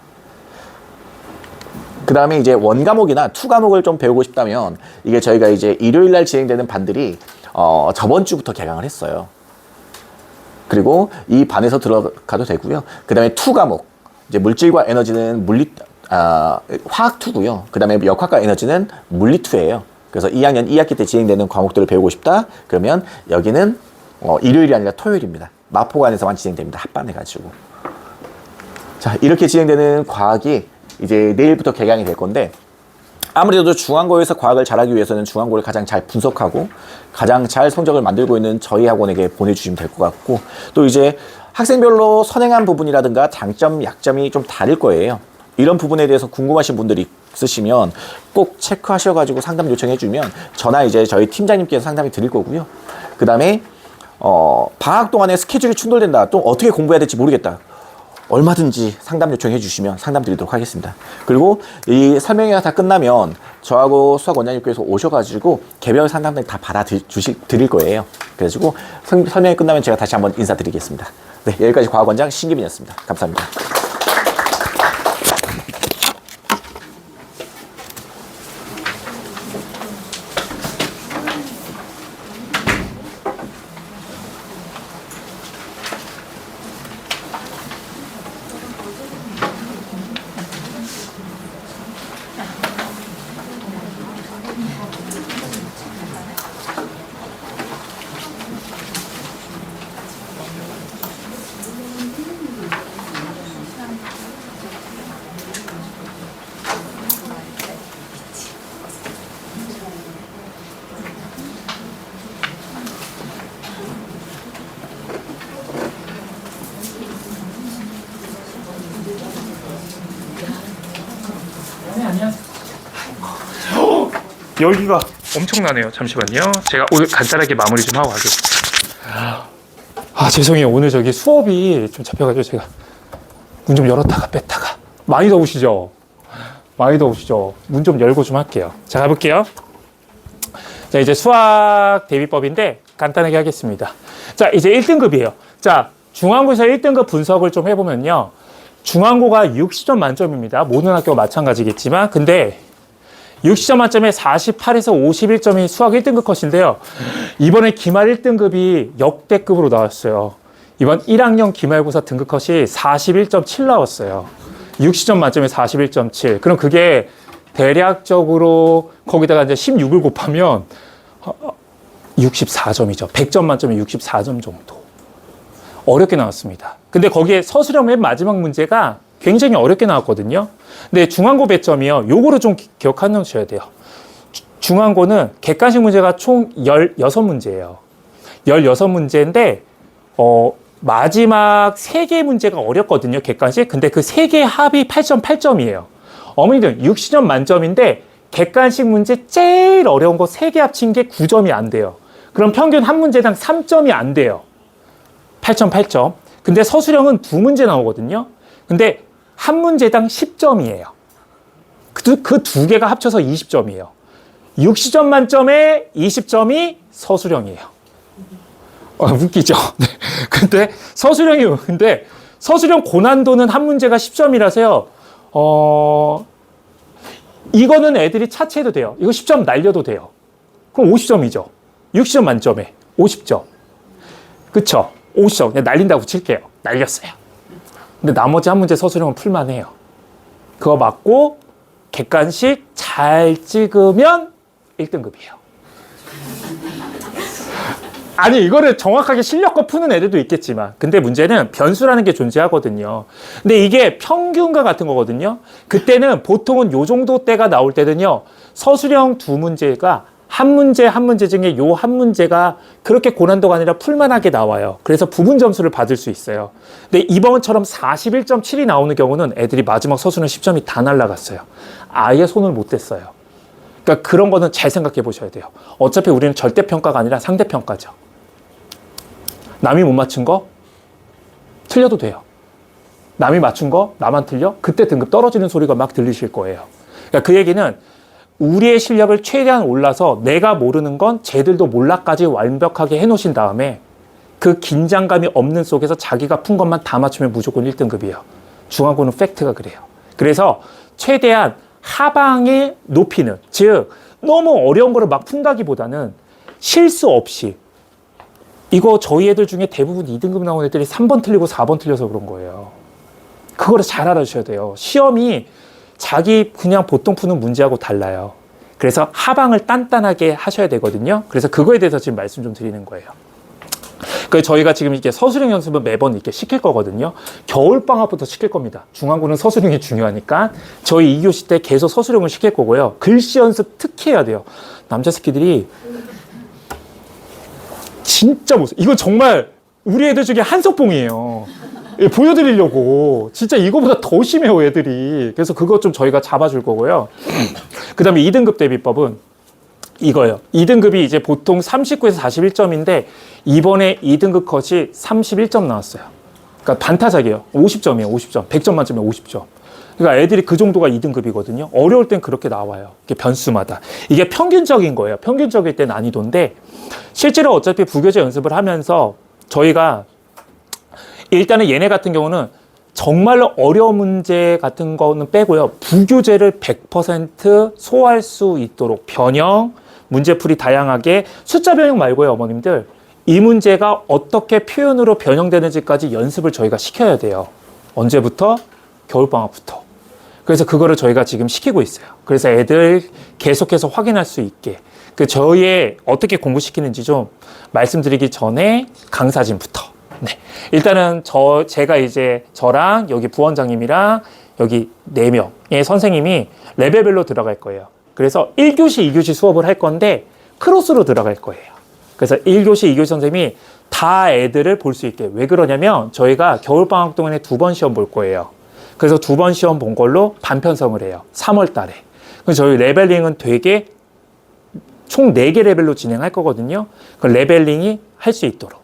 그 다음에 이제 원과목이나 투과목을 좀 배우고 싶다면 이게 저희가 이제 일요일 날 진행되는 반들이 저번 주부터 개강을 했어요. 그리고 이 반에서 들어가도 되고요. 그 다음에 투과목, 이제 물질과 에너지는 화학2고요. 그 다음에 역학과 에너지는 물리2예요. 그래서 2학년 2학기 때 진행되는 과목들을 배우고 싶다? 그러면 여기는 일요일이 아니라 토요일입니다. 마포관에서만 진행됩니다. 합반해가지고. 자, 이렇게 진행되는 과학이 이제 내일부터 개강이 될 건데 아무래도 중앙고에서 과학을 잘하기 위해서는 중앙고를 가장 잘 분석하고 가장 잘 성적을 만들고 있는 저희 학원에게 보내주시면 될 것 같고 또 이제 학생별로 선행한 부분이라든가 장점, 약점이 좀 다를 거예요. 이런 부분에 대해서 궁금하신 분들이 있으시면 꼭 체크하셔가지고 상담 요청해주면 저나 이제 저희 팀장님께서 상담이 드릴 거고요. 그 다음에 방학 동안에 스케줄이 충돌된다. 또 어떻게 공부해야 될지 모르겠다. 얼마든지 상담 요청해 주시면 상담 드리도록 하겠습니다. 그리고 이 설명회가 다 끝나면 저하고 수학 원장님께서 오셔가지고 개별 상담들 다 드릴 거예요. 그래가지고 설명회 끝나면 제가 다시 한번 인사드리겠습니다. 네, 여기까지 과학원장 신기빈이었습니다. 감사합니다. 여기가 엄청나네요. 잠시만요. 제가 오늘 간단하게 마무리 좀 하고 가겠습니다. 아, 죄송해요. 오늘 저기 수업이 좀 잡혀가지고 제가 문 좀 열었다가 뺐다가. 많이 더우시죠? 많이 더우시죠? 문 좀 열고 좀 할게요. 자, 가볼게요. 자, 이제 수학 대비법인데 간단하게 하겠습니다. 자, 이제 1등급이에요. 자, 중앙고에서 1등급 분석을 좀 해보면요. 중앙고가 60점 만점입니다. 모든 학교가 마찬가지겠지만, 근데 60점 만점에 48에서 51점이 수학 1등급 컷인데요. 이번에 기말 1등급이 역대급으로 나왔어요. 이번 1학년 기말고사 등급 컷이 41.7 나왔어요. 60점 만점에 41.7. 그럼 그게 대략적으로 거기다가 이제 16을 곱하면 64점이죠. 100점 만점에 64점 정도. 어렵게 나왔습니다. 근데 거기에 서술형 맨 마지막 문제가 굉장히 어렵게 나왔거든요. 근데 중앙고 배점이요. 요거를 좀 기억해 놓으셔야 돼요. 중앙고는 객관식 문제가 총 16문제예요. 16문제인데 마지막 3개 문제가 어렵거든요. 객관식. 근데 그 3개 합이 8.8점이에요. 어머니들 60점 만점인데 객관식 문제 제일 어려운 거 3개 합친 게 9점이 안 돼요. 그럼 평균 한 문제당 3점이 안 돼요. 8.8점. 근데 서술형은 2문제 나오거든요. 근데 한 문제당 10점이에요. 그 2개가 합쳐서 20점이에요. 60점 만점에 20점이 서술형이에요. 웃기죠? 네. 근데 서술형 고난도는 한 문제가 10점이라서요. 이거는 애들이 차치해도 돼요. 이거 10점 날려도 돼요. 그럼 50점이죠. 60점 만점에 50점. 그쵸? 50점. 그냥 날린다고 칠게요. 날렸어요. 근데 나머지 한 문제 서술형은 풀만해요. 그거 맞고 객관식 잘 찍으면 1등급이에요. 아니, 이거를 정확하게 실력껏 푸는 애들도 있겠지만, 근데 문제는 변수라는 게 존재하거든요. 근데 이게 평균과 같은 거거든요. 그때는 보통은 요 정도 때가 나올 때는요, 서술형 2문제가 한 문제 중에 요 한 문제가 그렇게 고난도가 아니라 풀만하게 나와요. 그래서 부분 점수를 받을 수 있어요. 근데 이번처럼 41.7이 나오는 경우는 애들이 마지막 서술형 10점이 다 날라갔어요. 아예 손을 못 댔어요. 그러니까 그런 거는 잘 생각해 보셔야 돼요. 어차피 우리는 절대평가가 아니라 상대평가죠. 남이 못 맞춘 거 틀려도 돼요. 남이 맞춘 거 나만 틀려? 그때 등급 떨어지는 소리가 막 들리실 거예요. 그러니까 그 얘기는 우리의 실력을 최대한 올라서 내가 모르는 건 쟤들도 몰라까지 완벽하게 해놓으신 다음에 그 긴장감이 없는 속에서 자기가 푼 것만 다 맞추면 무조건 1등급이에요. 중앙고는 팩트가 그래요. 그래서 최대한 하방에 높이는, 즉 너무 어려운 거를 막 푼다기보다는 실수 없이, 이거 저희 애들 중에 대부분 2등급 나온 애들이 3번 틀리고 4번 틀려서 그런 거예요. 그거를 잘 알아주셔야 돼요. 시험이 자기 그냥 보통 푸는 문제하고 달라요. 그래서 하방을 단단하게 하셔야 되거든요. 그래서 그거에 대해서 지금 말씀 좀 드리는 거예요. 그래서 저희가 지금 이렇게 서술형 연습은 매번 이렇게 시킬 거거든요. 겨울방학부터 시킬 겁니다. 중앙고는 서술형이 중요하니까 저희 2교시 때 계속 서술형을 시킬 거고요. 글씨 연습 특히 해야 돼요. 남자 새끼들이 진짜 못해. 이거 정말 우리 애들 중에 한석봉이에요. 예, 보여드리려고. 진짜 이거보다 더 심해요, 애들이. 그래서 그거 좀 저희가 잡아줄 거고요. 그 다음에 2등급 대비법은 이거예요. 2등급이 이제 보통 39에서 41점인데 이번에 2등급 컷이 31점 나왔어요. 그러니까 반타작이에요. 50점이에요. 50점. 100점 만점에 50점. 그러니까 애들이 그 정도가 2등급이거든요. 어려울 땐 그렇게 나와요. 이게 변수마다. 이게 평균적인 거예요. 평균적일 때 난이도인데 실제로 어차피 부교재 연습을 하면서 저희가 일단은 얘네 같은 경우는 정말로 어려운 문제 같은 거는 빼고요. 부교재를 100% 소화할 수 있도록 변형, 문제풀이 다양하게, 숫자 변형 말고요, 어머님들. 이 문제가 어떻게 표현으로 변형되는지까지 연습을 저희가 시켜야 돼요. 언제부터? 겨울방학부터. 그래서 그거를 저희가 지금 시키고 있어요. 그래서 애들 계속해서 확인할 수 있게. 저희의 어떻게 공부시키는지 좀 말씀드리기 전에 강사진부터. 네. 일단은 제가 이제 저랑 여기 부원장님이랑 여기 4명의 선생님이 레벨별로 들어갈 거예요. 그래서 1교시, 2교시 수업을 할 건데 크로스로 들어갈 거예요. 그래서 1교시, 2교시 선생님이 다 애들을 볼 수 있게. 왜 그러냐면 저희가 겨울방학 동안에 2번 시험 볼 거예요. 그래서 2번 시험 본 걸로 반편성을 해요. 3월 달에. 그래서 저희 레벨링은 되게 총 4개 레벨로 진행할 거거든요. 그 레벨링이 할 수 있도록.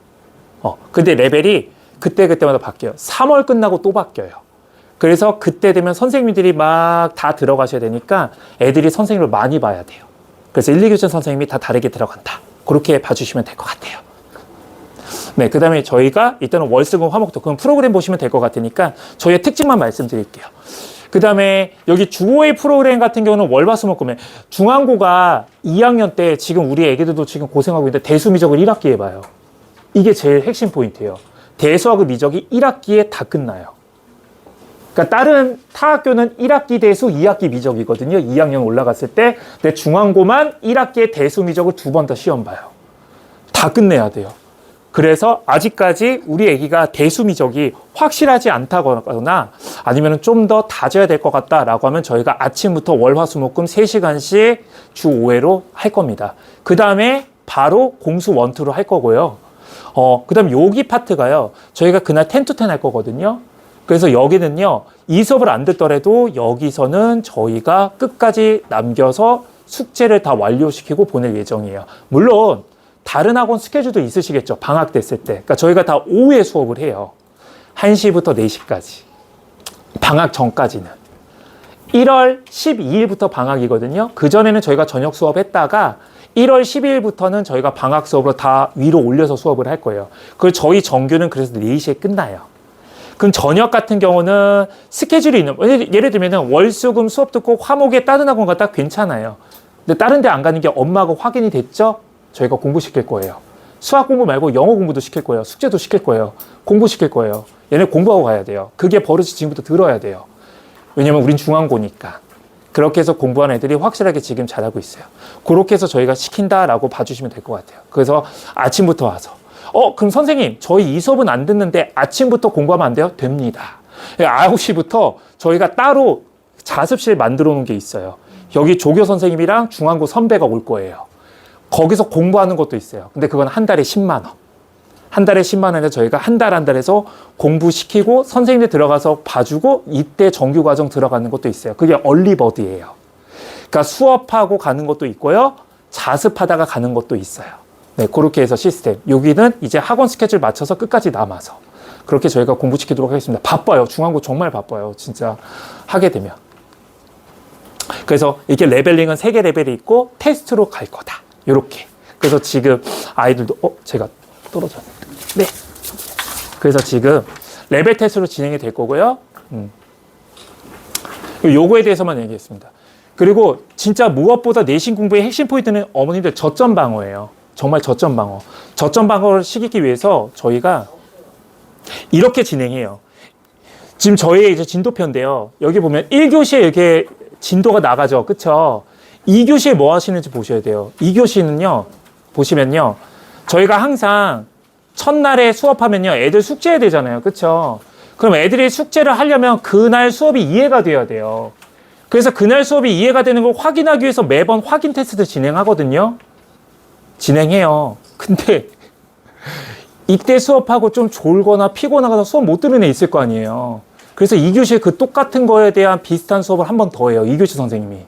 근데 레벨이 그때그때마다 바뀌어요. 3월 끝나고 또 바뀌어요. 그래서 그때 되면 선생님들이 막 다 들어가셔야 되니까 애들이 선생님을 많이 봐야 돼요. 그래서 1, 2교전 선생님이 다 다르게 들어간다. 그렇게 봐주시면 될 것 같아요. 네, 그 다음에 저희가 일단은 월수금 화목도 그럼 프로그램 보시면 될 것 같으니까 저희의 특징만 말씀드릴게요. 그 다음에 여기 주5회 프로그램 같은 경우는 월화수목금에 중앙고가 2학년 때 지금 우리 애기들도 지금 고생하고 있는데 대수미적을 1학기에 봐요. 이게 제일 핵심 포인트예요. 대수하고 미적이 1학기에 다 끝나요. 그러니까 다른 타 학교는 1학기 대수, 2학기 미적이거든요. 2학년 올라갔을 때. 근데 중앙고만 1학기에 대수 미적을 2번 더 시험 봐요. 다 끝내야 돼요. 그래서 아직까지 우리 애기가 대수 미적이 확실하지 않다거나 아니면 좀 더 다져야 될 것 같다라고 하면 저희가 아침부터 월화수목금 3시간씩 주 5회로 할 겁니다. 그 다음에 바로 공수 원투로 할 거고요. 그 다음 여기 파트가요. 저희가 그날 10to 10 할 거거든요. 그래서 여기는요, 이 수업을 안 듣더라도 여기서는 저희가 끝까지 남겨서 숙제를 다 완료시키고 보낼 예정이에요. 물론 다른 학원 스케줄도 있으시겠죠. 방학 됐을 때. 그러니까 저희가 다 오후에 수업을 해요. 1시부터 4시까지. 방학 전까지는. 1월 12일부터 방학이거든요. 그전에는 저희가 저녁 수업했다가 1월 12일부터는 저희가 방학 수업으로 다 위로 올려서 수업을 할 거예요. 그걸 저희 정규는 그래서 4시에 끝나요. 그럼 저녁 같은 경우는 스케줄이 있는, 예를 들면 월수금 수업 듣고 화목에 다른 학원 갔다 괜찮아요. 근데 다른 데 안 가는 게 엄마하고 확인이 됐죠? 저희가 공부시킬 거예요. 수학 공부 말고 영어 공부도 시킬 거예요. 숙제도 시킬 거예요. 공부시킬 거예요. 얘네 공부하고 가야 돼요. 그게 버릇이 지금부터 들어야 돼요. 왜냐면 우린 중앙고니까. 그렇게 해서 공부하는 애들이 확실하게 지금 잘하고 있어요. 그렇게 해서 저희가 시킨다라고 봐주시면 될 것 같아요. 그래서 아침부터 와서 그럼 선생님 저희 이 수업은 안 듣는데 아침부터 공부하면 안 돼요? 됩니다. 9시부터 저희가 따로 자습실 만들어 놓은 게 있어요. 여기 조교 선생님이랑 중앙고 선배가 올 거예요. 거기서 공부하는 것도 있어요. 근데 그건 한 달에 10만 원. 한 달에 10만 원에 저희가 한 달 해서 공부시키고 선생님들 들어가서 봐주고 이때 정규과정 들어가는 것도 있어요. 그게 얼리버드예요. 그러니까 수업하고 가는 것도 있고요. 자습하다가 가는 것도 있어요. 네, 그렇게 해서 시스템. 여기는 이제 학원 스케줄 맞춰서 끝까지 남아서 그렇게 저희가 공부시키도록 하겠습니다. 바빠요. 중앙고 정말 바빠요. 진짜 하게 되면. 그래서 이게 레벨링은 3개 레벨이 있고 테스트로 갈 거다. 이렇게. 그래서 지금 아이들도 제가 떨어졌는데. 네. 그래서 지금 레벨 테스트로 진행이 될 거고요. 요거에 대해서만 얘기했습니다. 그리고 진짜 무엇보다 내신 공부의 핵심 포인트는 어머님들 저점 방어예요. 정말 저점 방어. 저점 방어를 시키기 위해서 저희가 이렇게 진행해요. 지금 저희의 이제 진도표인데요. 여기 보면 1교시에 이렇게 진도가 나가죠. 그쵸? 2교시에 뭐 하시는지 보셔야 돼요. 2교시는요, 보시면요. 저희가 항상 첫날에 수업하면요. 애들 숙제해야 되잖아요. 그쵸? 그럼 애들이 숙제를 하려면 그날 수업이 이해가 돼야 돼요. 그래서 그날 수업이 이해가 되는 걸 확인하기 위해서 매번 확인 테스트 진행하거든요. 진행해요. 근데 이때 수업하고 좀 졸거나 피곤하거나 수업 못 들은 애 있을 거 아니에요. 그래서 2교시에 그 똑같은 거에 대한 비슷한 수업을 한 번 더 해요. 2교시 선생님이.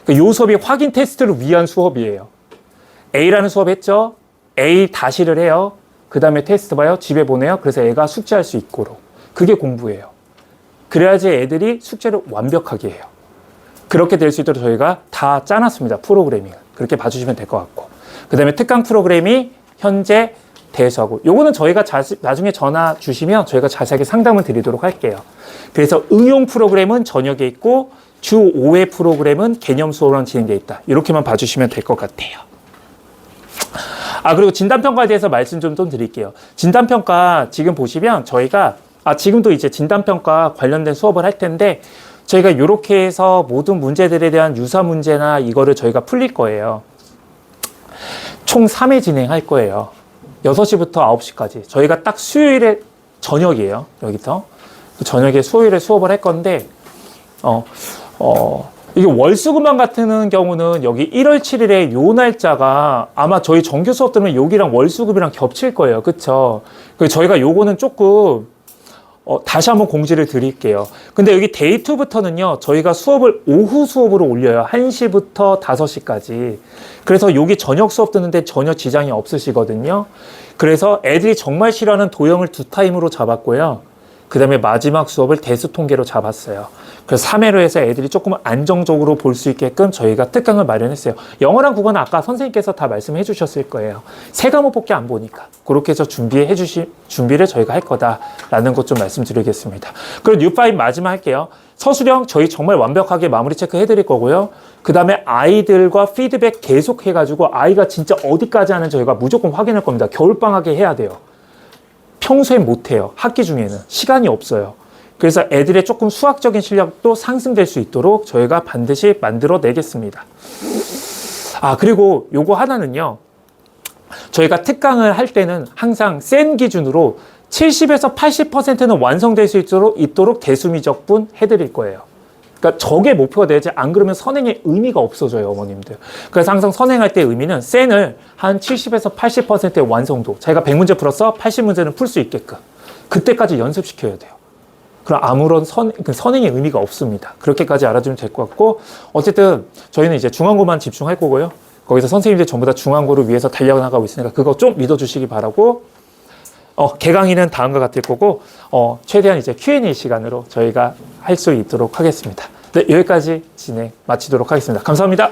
이 수업이 확인 테스트를 위한 수업이에요. A라는 수업 했죠? A 다시를 해요. 그 다음에 테스트 봐요. 집에 보내요. 그래서 애가 숙제할 수 있도록. 그게 공부예요. 그래야지 애들이 숙제를 완벽하게 해요. 그렇게 될 수 있도록 저희가 다 짜놨습니다. 프로그래밍을. 그렇게 봐주시면 될 것 같고. 그 다음에 특강 프로그램이 현재 대수하고 요거는 저희가 나중에 전화 주시면 저희가 자세하게 상담을 드리도록 할게요. 그래서 응용 프로그램은 저녁에 있고 주 5회 프로그램은 개념 수업으로 진행되어 있다. 이렇게만 봐주시면 될 것 같아요. 그리고 진단평가에 대해서 말씀 좀 드릴게요. 진단평가 지금 보시면 저희가 지금도 이제 진단평가 관련된 수업을 할 텐데 저희가 이렇게 해서 모든 문제들에 대한 유사 문제나 이거를 저희가 풀릴 거예요. 총 3회 진행할 거예요. 6시부터 9시까지. 저희가 딱 수요일에 저녁이에요. 여기서. 저녁에 수요일에 수업을 할 건데, 이게 월수금만 같은 경우는 여기 1월 7일에 요 날짜가 아마 저희 정규 수업 들으면 여기랑 월수금이랑 겹칠 거예요. 그쵸? 그래서 저희가 요거는 조금, 다시 한번 공지를 드릴게요. 근데 여기 데이 2부터는요, 저희가 수업을 오후 수업으로 올려요. 1시부터 5시까지. 그래서 여기 저녁 수업 듣는데 전혀 지장이 없으시거든요. 그래서 애들이 정말 싫어하는 도형을 2타임으로 잡았고요. 그 다음에 마지막 수업을 대수 통계로 잡았어요. 그래서 3회로 해서 애들이 조금 안정적으로 볼 수 있게끔 저희가 특강을 마련했어요. 영어랑 국어는 아까 선생님께서 다 말씀해 주셨을 거예요. 3과목밖에 안 보니까. 그렇게 해서 준비를 저희가 할 거다라는 것 좀 말씀드리겠습니다. 그리고 U5 마지막 할게요. 서술형 저희 정말 완벽하게 마무리 체크 해드릴 거고요. 그 다음에 아이들과 피드백 계속 해가지고 아이가 진짜 어디까지 하는 저희가 무조건 확인할 겁니다. 겨울방학에 해야 돼요. 평소엔 못해요. 학기 중에는. 시간이 없어요. 그래서 애들의 조금 수학적인 실력도 상승될 수 있도록 저희가 반드시 만들어 내겠습니다. 그리고 요거 하나는요. 저희가 특강을 할 때는 항상 센 기준으로 70에서 80%는 완성될 수 있도록 대수미적분 해드릴 거예요. 그러니까 저게 목표가 돼야지 안 그러면 선행의 의미가 없어져요, 어머님들. 그래서 항상 선행할 때 의미는 센을 한 70에서 80%의 완성도. 자기가 100문제 풀었어? 80문제는 풀 수 있게끔. 그때까지 연습시켜야 돼요. 그럼 아무런 선행의 의미가 없습니다. 그렇게까지 알아주면 될 것 같고, 어쨌든 저희는 이제 중앙고만 집중할 거고요. 거기서 선생님들 전부 다 중앙고를 위해서 달려나가고 있으니까 그거 좀 믿어주시기 바라고, 개강의는 다음과 같을 거고, 최대한 이제 Q&A 시간으로 저희가 할 수 있도록 하겠습니다. 네, 여기까지 진행 마치도록 하겠습니다. 감사합니다.